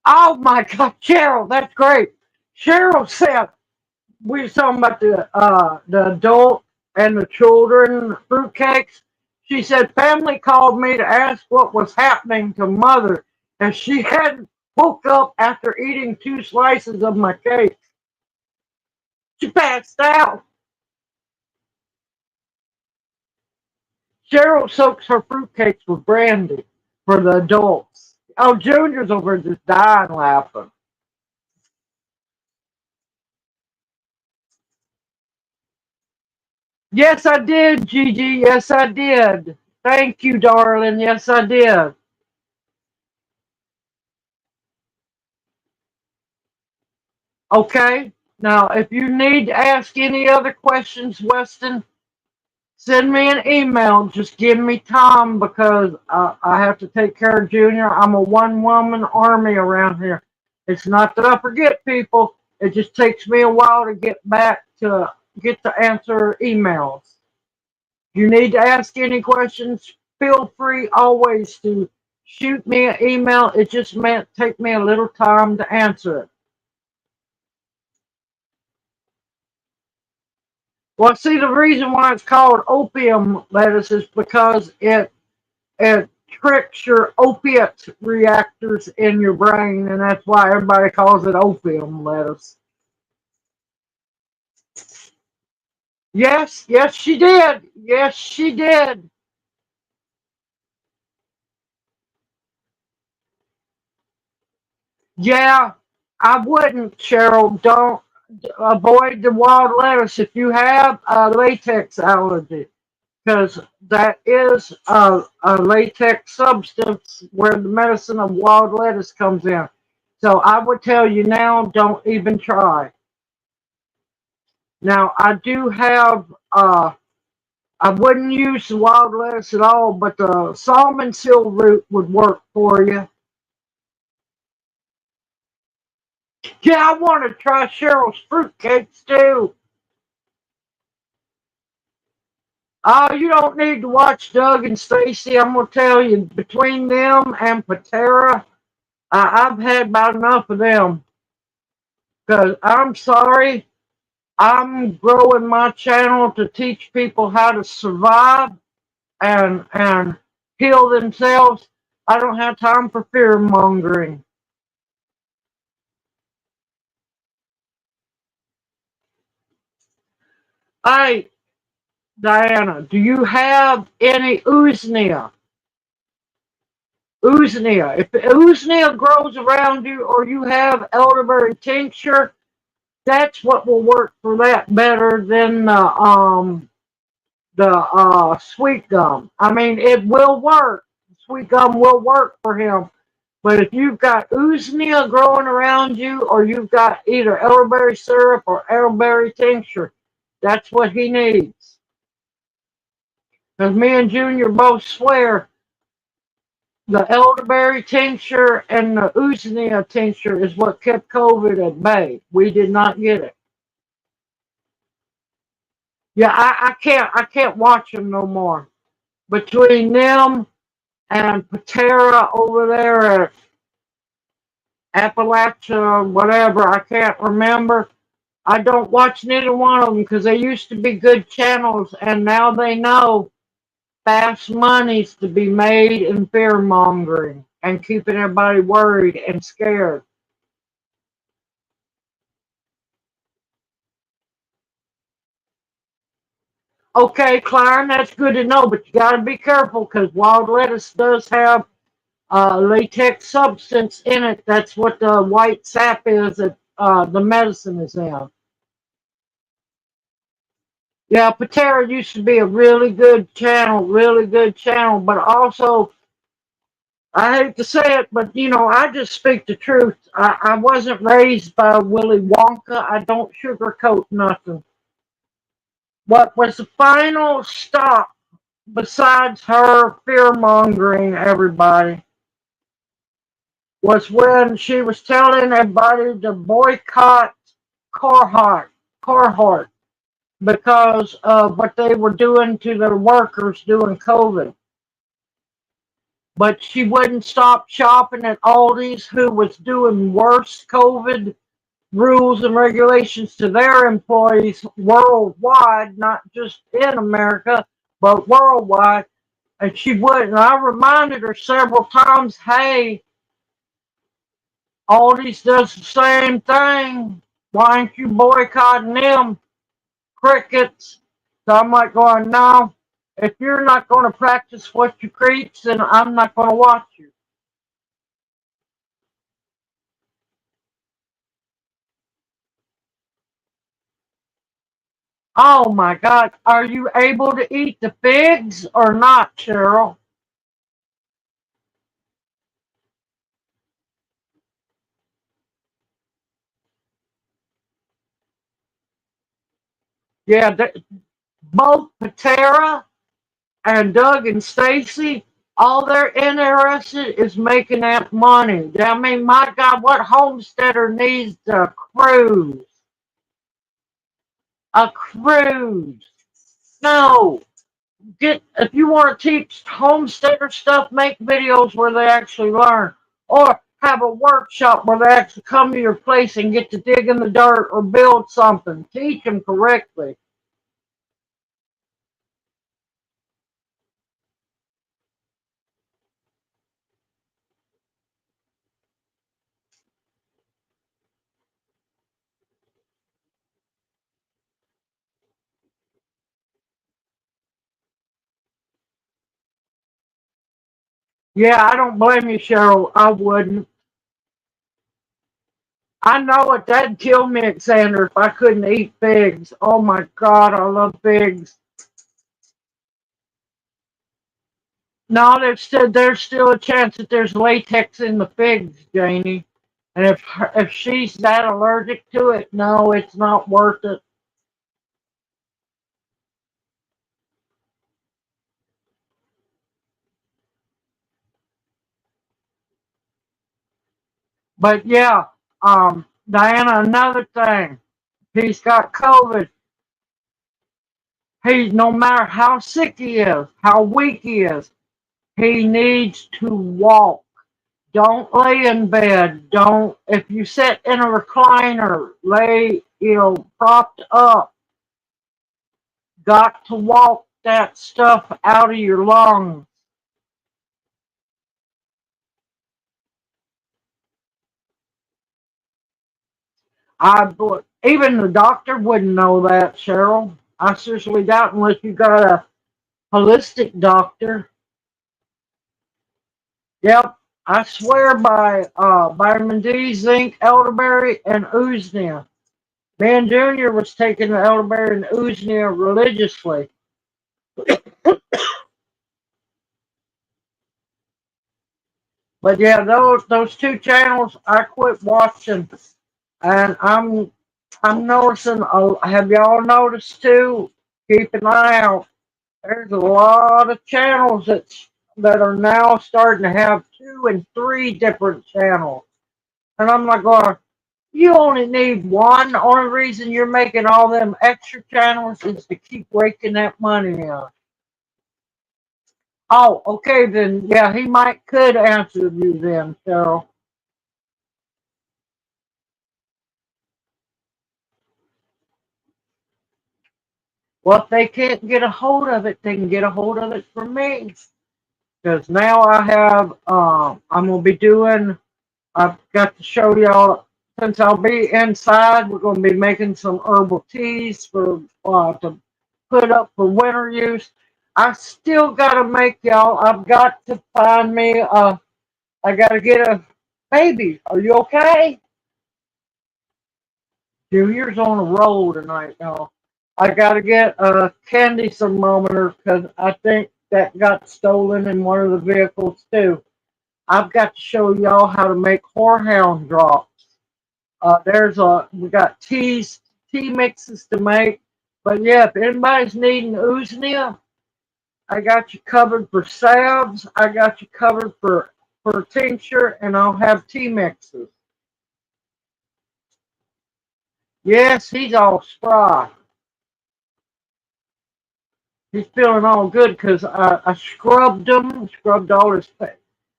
Oh my God, Cheryl, that's great. Cheryl said we were talking about the adult and the children fruitcakes. She said family called me to ask what was happening to mother as she hadn't woke up after eating 2 slices of my cake. She passed out. Cheryl soaks her fruitcakes with brandy for the adults. Oh, Junior's over just dying laughing. Yes, I did, Gigi. Yes, I did. Thank you, darling. Yes, I did. Okay. Now, if you need to ask any other questions, Weston, send me an email. Just give me time because I have to take care of Junior. I'm a one-woman army around here. It's not that I forget people. It just takes me a while to get to answer emails. If you need to ask any questions, feel free always to shoot me an email. It just meant take me a little time to answer it. Well, see, the reason why it's called opium lettuce is because it tricks your opiate reactors in your brain, and that's why everybody calls it opium lettuce. Yes, yes, she did. Yes, she did. Yeah, I wouldn't, Cheryl. Don't avoid the wild lettuce if you have a latex allergy, because that is a latex substance where the medicine of wild lettuce comes in. So I would tell you now, don't even try. Now I do have I wouldn't use the wild lettuce at all, but the salmon seal root would work for you. Yeah, I want to try Cheryl's fruitcakes too. Oh, you don't need to watch Doug and Stacy. I'm gonna tell you, between them and Patera, I've had about enough of them. Cause I'm sorry, I'm growing my channel to teach people how to survive and heal themselves. I don't have time for fear mongering. Hey, Diana, do you have any usnea? Usnea. If the usnea grows around you or you have elderberry tincture, that's what will work for that better than the sweet gum. I mean, it will work. Sweet gum will work for him. But if you've got usnea growing around you, or you've got either elderberry syrup or elderberry tincture, that's what he needs. Because me and Junior both swear the elderberry tincture and the usnea tincture is what kept COVID at bay. We did not get it. Yeah, I can't watch them no more. Between them and Patera over there at Appalachia, whatever, I can't remember. I don't watch neither one of them because they used to be good channels, and now they know fast money's to be made in fear mongering and keeping everybody worried and scared. Okay, Clarence, that's good to know, but you got to be careful because wild lettuce does have latex substance in it. That's what the white sap is that the medicine is in. Yeah, Patera used to be a really good channel, but also, I hate to say it, but I just speak the truth. I wasn't raised by Willy Wonka. I don't sugarcoat nothing. What was the final stop besides her fear mongering everybody was when she was telling everybody to boycott Carhartt, Carhartt because of what they were doing to their workers during COVID. But she wouldn't stop shopping at Aldi's, who was doing worse COVID rules and regulations to their employees worldwide, not just in America, but worldwide. And she wouldn't. And I reminded her several times, hey, Aldi's does the same thing. Why aren't you boycotting them? Crickets. So I'm like going, no, if you're not going to practice what you preach, then I'm not going to watch you. Oh my God. Are you able to eat the figs or not, Cheryl? Yeah, both Patera and Doug and Stacy, all they're interested is making that money. I mean, my God, what homesteader needs a cruise? A cruise. No. Get if you want to teach homesteader stuff, make videos where they actually learn. Or have a workshop where they actually come to your place and get to dig in the dirt or build something. Teach them correctly. Yeah, I don't blame you, Cheryl. I wouldn't. I know it. That'd kill me, Xander, if I couldn't eat figs. Oh my God, I love figs. No, there's still a chance that there's latex in the figs, Janie. And if she's that allergic to it, no, it's not worth it. But yeah, Diana, another thing. He's got COVID. He, no matter how sick he is, how weak he is, he needs to walk. Don't lay in bed. Don't, if you sit in a recliner, lay, propped up. Got to walk that stuff out of your lungs. Even the doctor wouldn't know that, Cheryl. I seriously doubt unless you got a holistic doctor. Yep, I swear by vitamin D, zinc, elderberry, and usnea. Man Jr. was taking the elderberry and usnea religiously. But yeah, those two channels I quit watching, and I'm noticing. Have y'all noticed too? Keep an eye out. There's a lot of channels that are now starting to have 2 and 3 different channels, and I'm like, going, you only need one. The only reason you're making all them extra channels is to keep raking that money in. Oh, okay then. Yeah, he might could answer you then, Cheryl. Well, if they can't get a hold of it, they can get a hold of it from me. Because now I'm gonna be doing. I've got to show y'all. Since I'll be inside, we're gonna be making some herbal teas for to put up for winter use. I still gotta make y'all. I've got to find me. I gotta get a baby. Are you okay? Junior's on a roll tonight, y'all. I gotta get a candy thermometer because I think that got stolen in one of the vehicles too. I've got to show y'all how to make horehound drops. We got tea mixes to make. But yeah, if anybody's needing usnea, I got you covered for salves. I got you covered for tincture, and I'll have tea mixes. Yes, he's all spry. He's feeling all good because I scrubbed him, scrubbed all his face.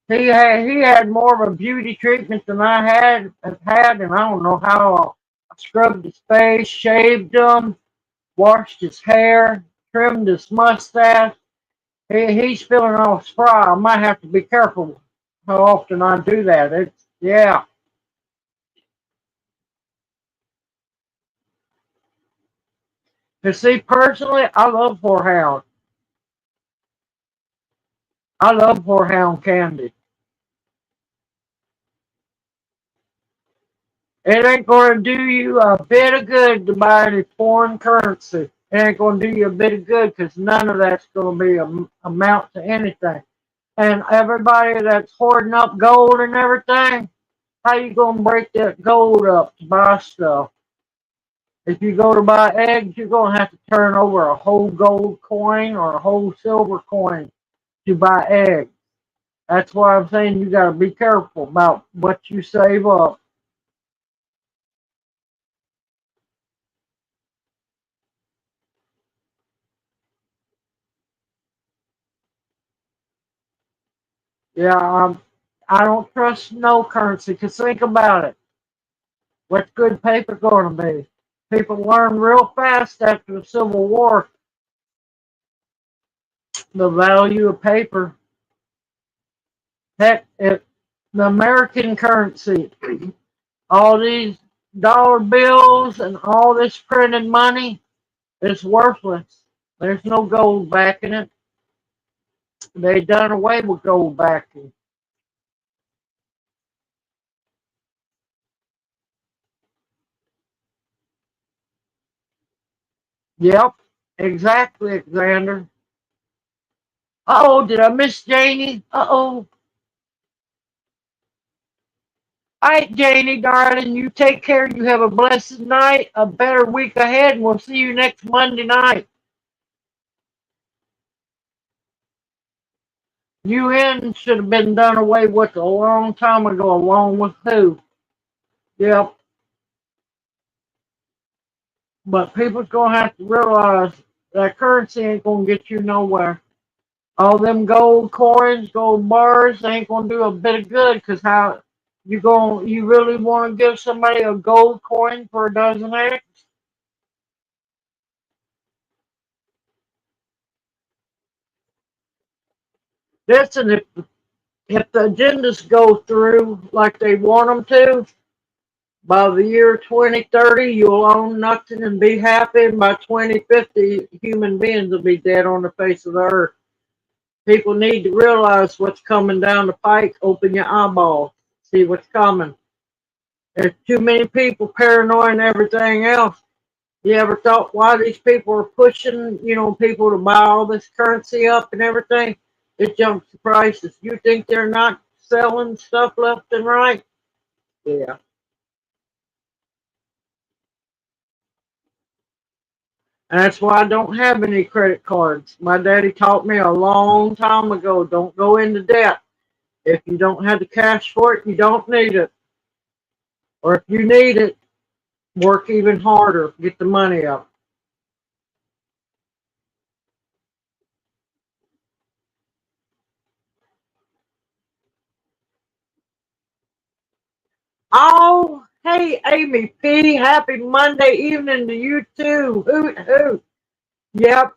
He had more of a beauty treatment than I had, and I don't know how. I scrubbed his face, shaved him, washed his hair, trimmed his mustache. He's feeling all spry. I might have to be careful how often I do that. It's yeah. To see personally, I love horehound. I love horehound candy. It ain't going to do you a bit of good to buy any foreign currency. It ain't going to do you a bit of good because none of that's going to be amount to anything. And everybody that's hoarding up gold and everything, how you going to break that gold up to buy stuff? If you go to buy eggs, you're going to have to turn over a whole gold coin or a whole silver coin to buy eggs. That's why I'm saying you got to be careful about what you save up. Yeah, I don't trust no currency because think about it. What's good paper going to be? People learn real fast after the Civil War the value of paper. Heck, the American currency, all these dollar bills and all this printed money is worthless. There's no gold backing it. They done away with gold backing. Yep, exactly, Xander. Uh-oh, did I miss Janie? Uh-oh. All right, Janie, darling, you take care. You have a blessed night, a better week ahead, and we'll see you next Monday night. UN should have been done away with a long time ago, along with who? Yep. But people's going to have to realize that currency ain't going to get you nowhere. All them gold coins, gold bars ain't going to do a bit of good because how you really want to give somebody a gold coin for a dozen eggs? Listen, if the agendas go through like they want them to, by the year 2030, you'll own nothing and be happy. And by 2050, human beings will be dead on the face of the earth. People need to realize what's coming down the pike. Open your eyeballs. See what's coming. There's too many people paranoid and everything else. You ever thought why these people are pushing, people to buy all this currency up and everything? It jumps the prices. You think they're not selling stuff left and right? Yeah. And that's why I don't have any credit cards. My daddy taught me a long time ago, don't go into debt. If you don't have the cash for it, you don't need it. Or if you need it, work even harder, get the money up. Oh, hey, Amy P, happy Monday evening to you too. Hoot, hoot. Yep.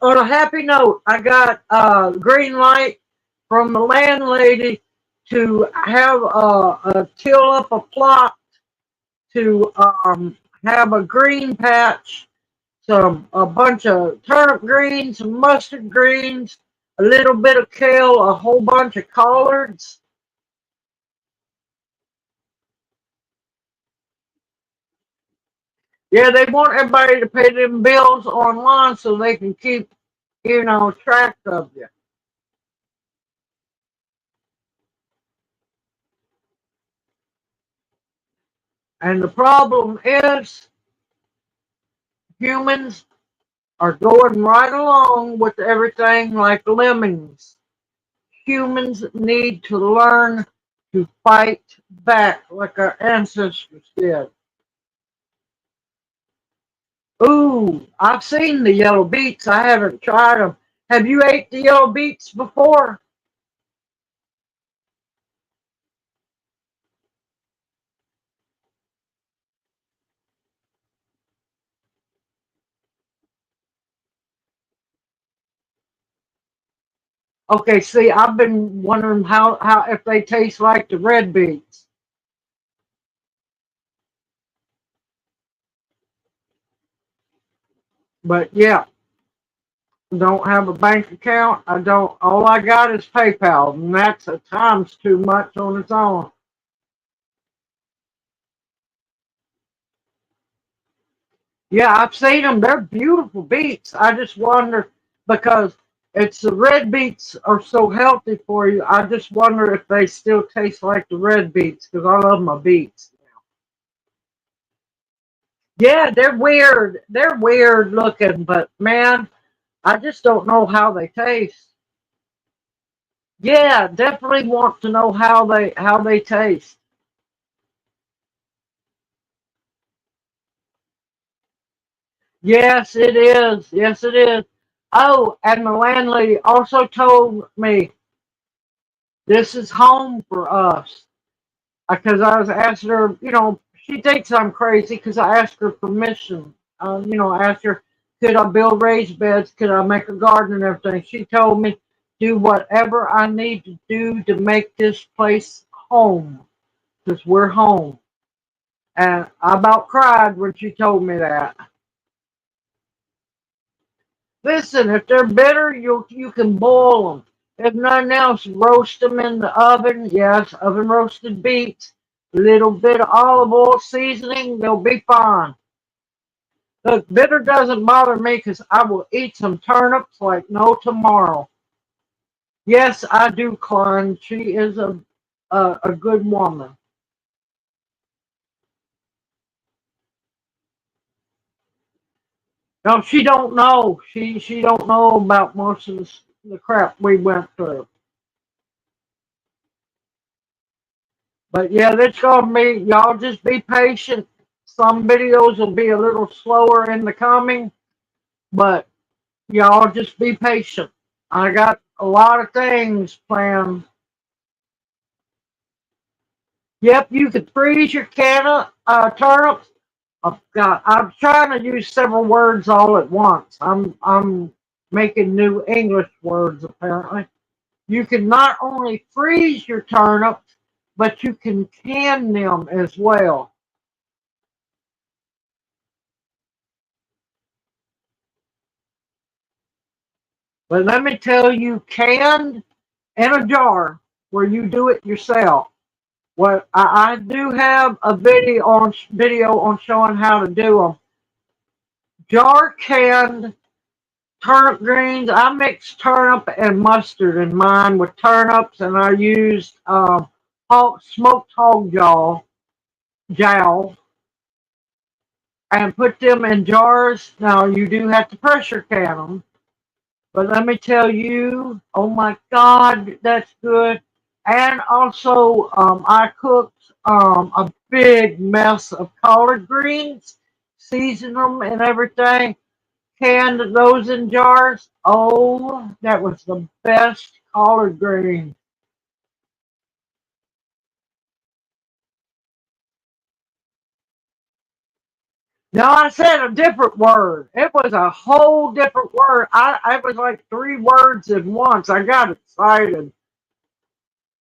On a happy note, I got a green light from the landlady to have a till up a plot to have a green patch, a bunch of turnip greens, some mustard greens, a little bit of kale, a whole bunch of collards. Yeah, they want everybody to pay them bills online so they can keep, track of you. And the problem is humans are going right along with everything like lemmings. Humans need to learn to fight back like our ancestors did. Ooh, I've seen the yellow beets. I haven't tried them. Have you ate the yellow beets before? Okay, see, I've been wondering how if they taste like the red beets. But yeah, don't have a bank account. I don't. All I got is PayPal, and that's at times too much on its own. Yeah, I've seen them. They're beautiful beets. I just wonder because it's the red beets are so healthy for you. I just wonder if they still taste like the red beets because I love my beets. Yeah, they're weird. They're weird looking, but man, I just don't know how they taste. Yeah, definitely want to know how they taste. Yes, it is. Yes, it is. Oh, and the landlady also told me this is home for us because I was asking her. She thinks I'm crazy because I asked her permission. I asked her, could I build raised beds? Could I make a garden and everything? She told me, do whatever I need to do to make this place home because we're home. And I about cried when she told me that. Listen, if they're bitter, you can boil them. If nothing else, roast them in the oven. Yes, oven roasted beets. A little bit of olive oil seasoning, they'll be fine. Look, bitter doesn't bother me because I will eat some turnips like no tomorrow. Yes, I do, Klein. She is a good woman. No, she don't know. She don't know about most of the crap we went through. But yeah, that's gonna be y'all just be patient. Some videos will be a little slower in the coming, but y'all just be patient. I got a lot of things planned. Yep, you could freeze your can of turnips. Oh God, I'm trying to use several words all at once. I'm making new English words apparently. You can not only freeze your turnips, but you can can them as well. But let me tell you, canned in a jar where you do it yourself. Well, I do have a video on showing how to do them. Jar canned turnip greens. I mixed turnip and mustard in mine with turnips, and I used smoked hog jowl, and put them in jars. Now you do have to pressure can them, but let me tell you, oh my God, that's good. And also, I cooked a big mess of collard greens, seasoned them and everything, canned those in jars. Oh, that was the best collard green. No, I said a different word. It was a whole different word. I was like three words at once. I got excited.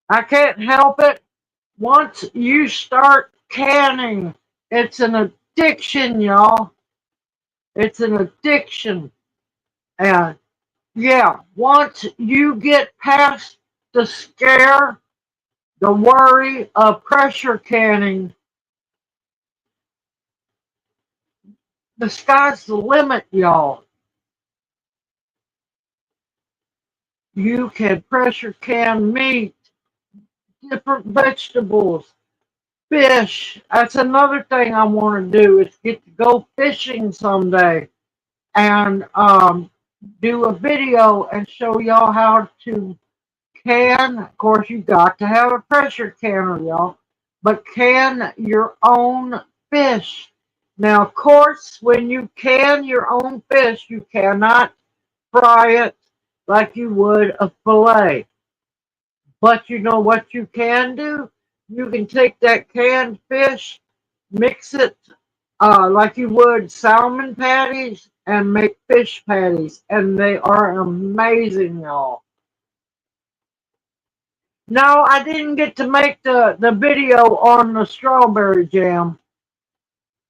I can't help it. Once you start canning, it's an addiction, y'all. It's an addiction. And yeah, once you get past the scare, the worry of pressure canning, the sky's the limit, y'all. You can pressure can meat, different vegetables, fish. That's another thing I want to do is get to go fishing someday and do a video and show y'all how to can. Of course, you got to have a pressure canner, y'all, but can your own fish. Now, of course, when you can your own fish, you cannot fry it like you would a fillet. But you know what you can do? You can take that canned fish, mix it like you would salmon patties, and make fish patties, and they are amazing, y'all. No, I didn't get to make the video on the strawberry jam,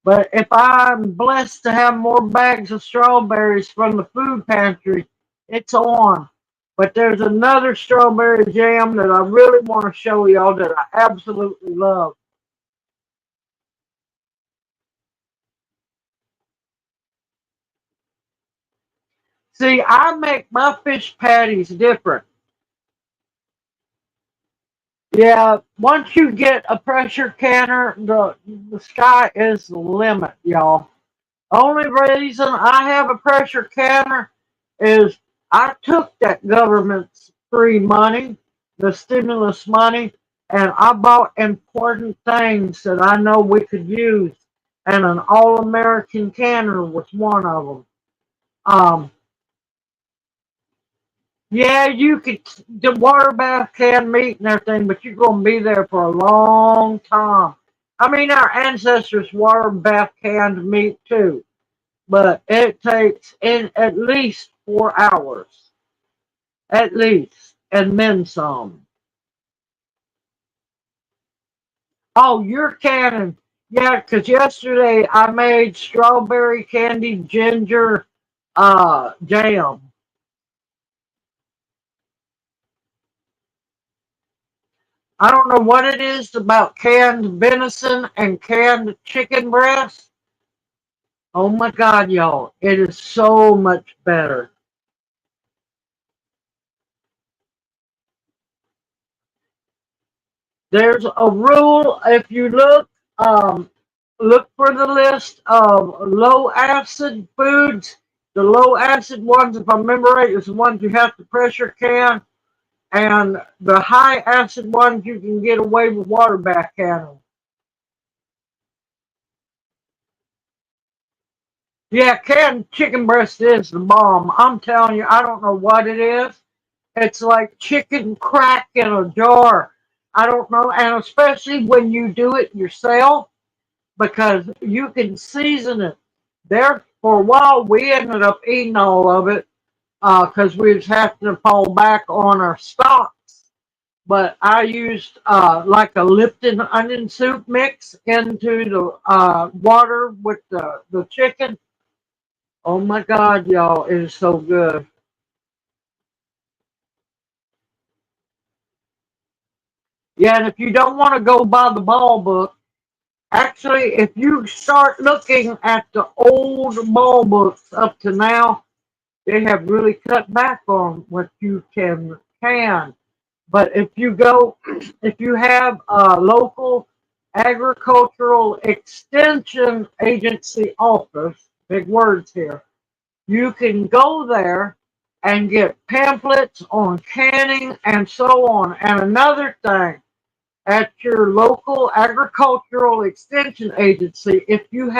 but if I'm blessed to have more bags of strawberries from the food pantry, it's on. But there's another strawberry jam that I really want to show y'all that I absolutely love. See, I make my fish patties different. Yeah, once you get a pressure canner, the sky is the limit, y'all. Only reason I have a pressure canner is I took that government's free money, the stimulus money, and I bought important things that I know we could use, and an all-American canner was one of them. Um, yeah, you could the water bath canned meat and everything, but you're gonna be there for a long time. I mean, our ancestors water bath canned meat too, but it takes in at least 4 hours, at least, and then some. Oh, you're canning. Yeah, 'cause yesterday I made strawberry candied ginger jam. I don't know what it is about canned venison and canned chicken breast. Oh my God, y'all, it is so much better. There's a rule if you look for the list of low acid foods. The low acid ones, if I remember right, is the ones you have to pressure can, and the high acid ones you can get away with water bath canning. Yeah, canned chicken breast is the bomb. I'm telling you, I don't know what it is. It's like chicken crack in a jar. I don't know, and especially when you do it yourself, because you can season it. There, for a while, we ended up eating all of it because we was having to fall back on our stocks. But I used like a Lipton onion soup mix into the water with the chicken. Oh my God, y'all, it is so good. Yeah, and if you don't want to go by the ball book, actually, if you start looking at the old ball books up to now, they have really cut back on what you can. But if you go, if you have a local agricultural extension agency office, big words here, you can go there and get pamphlets on canning and so on. And another thing, at your local agricultural extension agency, if you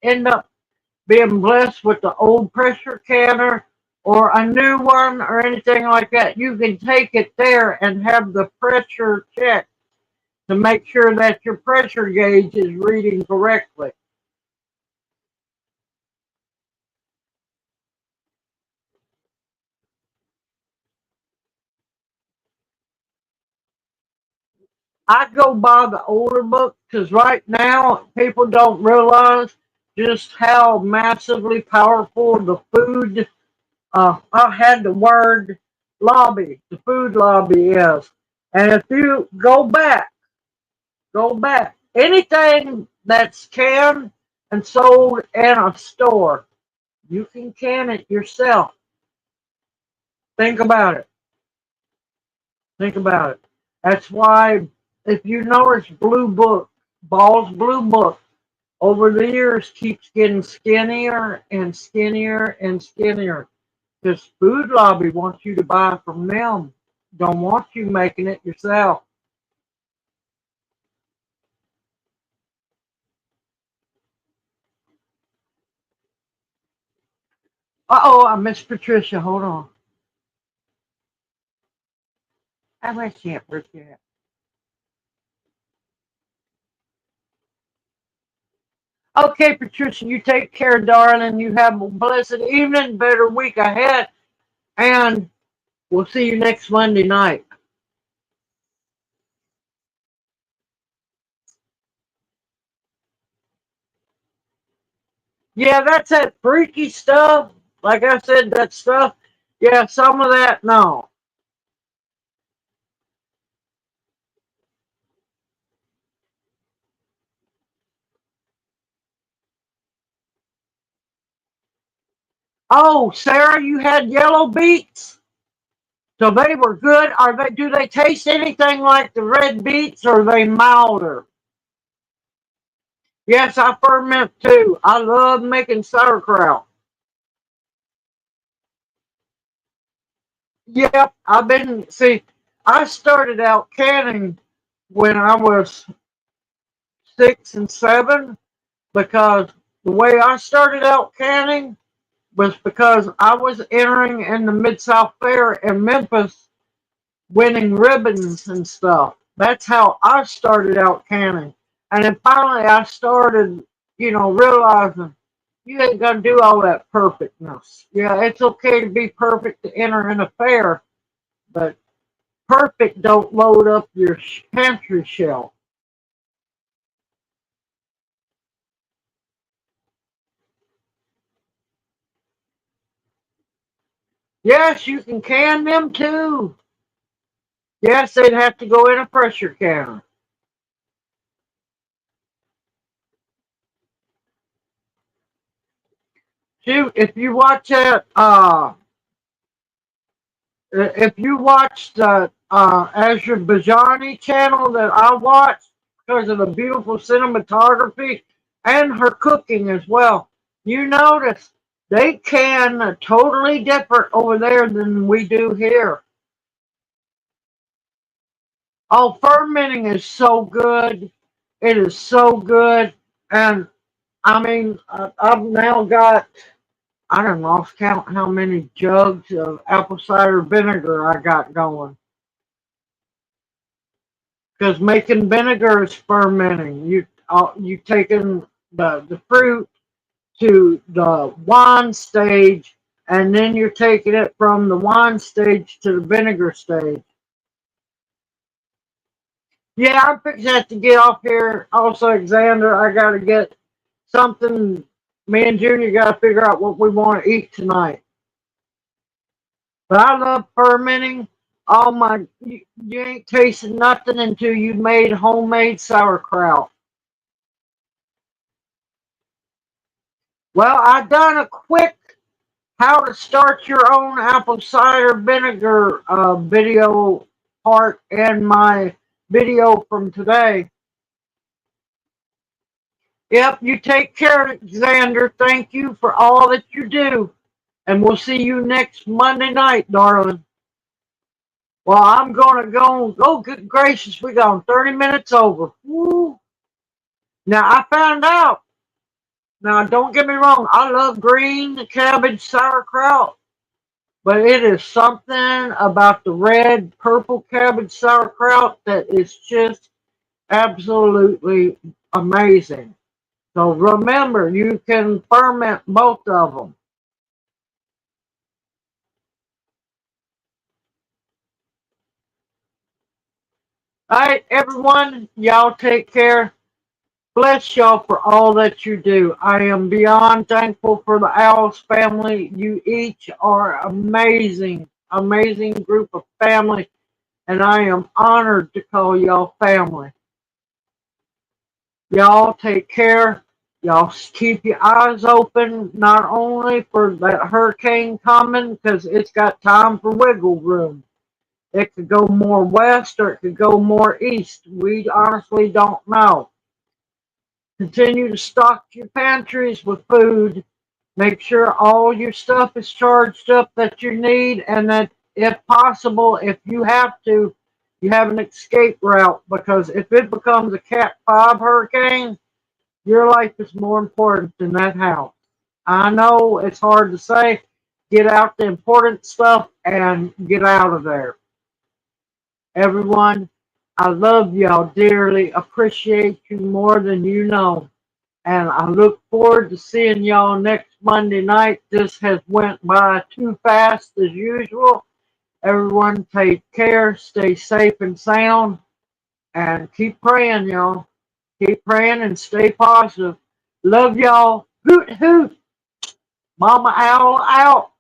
end up being blessed with the old pressure canner or a new one or anything like that, you can take it there and have the pressure checked to make sure that your pressure gauge is reading correctly. I go by the older book because right now people don't realize just how massively powerful the food, I had the word lobby, the food lobby is. And if you go back, anything that's canned and sold in a store, you can can it yourself. Think about it. Think about it. That's why, if you notice, Blue Book, Ball's Blue Book, over the years keeps getting skinnier and skinnier and skinnier. This food lobby wants you to buy from them. Don't want you making it yourself. Uh-oh, I missed Patricia. Hold on. I wish she had Patricia. Okay, Patricia, you take care, darling. You have a blessed evening, better week ahead, and we'll see you next Monday night. Yeah, that's that freaky stuff. Like I said, that stuff. Yeah, some of that, no. Oh, Sarah, you had yellow beets? So they were good. Are they? Do they taste anything like the red beets, or are they milder? Yes, I ferment too. I love making sauerkraut. Yep, I've been. See, I started out canning when I was 6 and 7 because the way I started out canning was because I was entering in the Mid South Fair in Memphis, winning ribbons and stuff. That's how I started out canning. And then finally I started, realizing you ain't gonna do all that perfectness. Yeah, it's okay to be perfect to enter in a fair, but perfect don't load up your pantry shelf. Yes, you can can them too. Yes, they'd have to go in a pressure canner. Shoot, if you watch that, if you watch the Azure Bajani channel that I watch because of the beautiful cinematography and her cooking as well, you notice they can totally different over there than we do here. Oh, fermenting is so good. It is so good. And I mean, I've now got, I don't lost count how many jugs of apple cider vinegar I got going. Because making vinegar is fermenting. You taking the fruit to the wine stage, and then you're taking it from the wine stage to the vinegar stage. Yeah, I'm fixing to have to get off here. Also, Alexander, I got to get something. Me and Junior got to figure out what we want to eat tonight. But I love fermenting. Oh my, you ain't tasting nothing until you made homemade sauerkraut. Well, I done a quick how to start your own apple cider vinegar video part in my video from today. Yep, you take care, Alexander. Thank you for all that you do. And we'll see you next Monday night, darling. Well, I'm going to go. Oh, good gracious, we gone 30 minutes over. Woo. Now, I found out. Now, don't get me wrong. I love green cabbage sauerkraut. But it is something about the red, purple cabbage sauerkraut that is just absolutely amazing. So remember, you can ferment both of them. All right, everyone, y'all take care. Bless y'all for all that you do. I am beyond thankful for the OWLS family. You each are amazing, amazing group of family, and I am honored to call y'all family. Y'all take care. Y'all keep your eyes open, not only for that hurricane coming, because it's got time for wiggle room. It could go more west or it could go more east. We honestly don't know. Continue to stock your pantries with food. Make sure all your stuff is charged up that you need, and that if possible, if you have to, you have an escape route, because if it becomes a Cat 5 hurricane, your life is more important than that house. I know it's hard to say. Get out the important stuff and get out of there. Everyone, I love y'all dearly. Appreciate you more than you know. And I look forward to seeing y'all next Monday night. This has went by too fast as usual. Everyone take care, stay safe and sound, and keep praying, y'all. Keep praying and stay positive. Love y'all. Hoot hoot. Mama Owl out.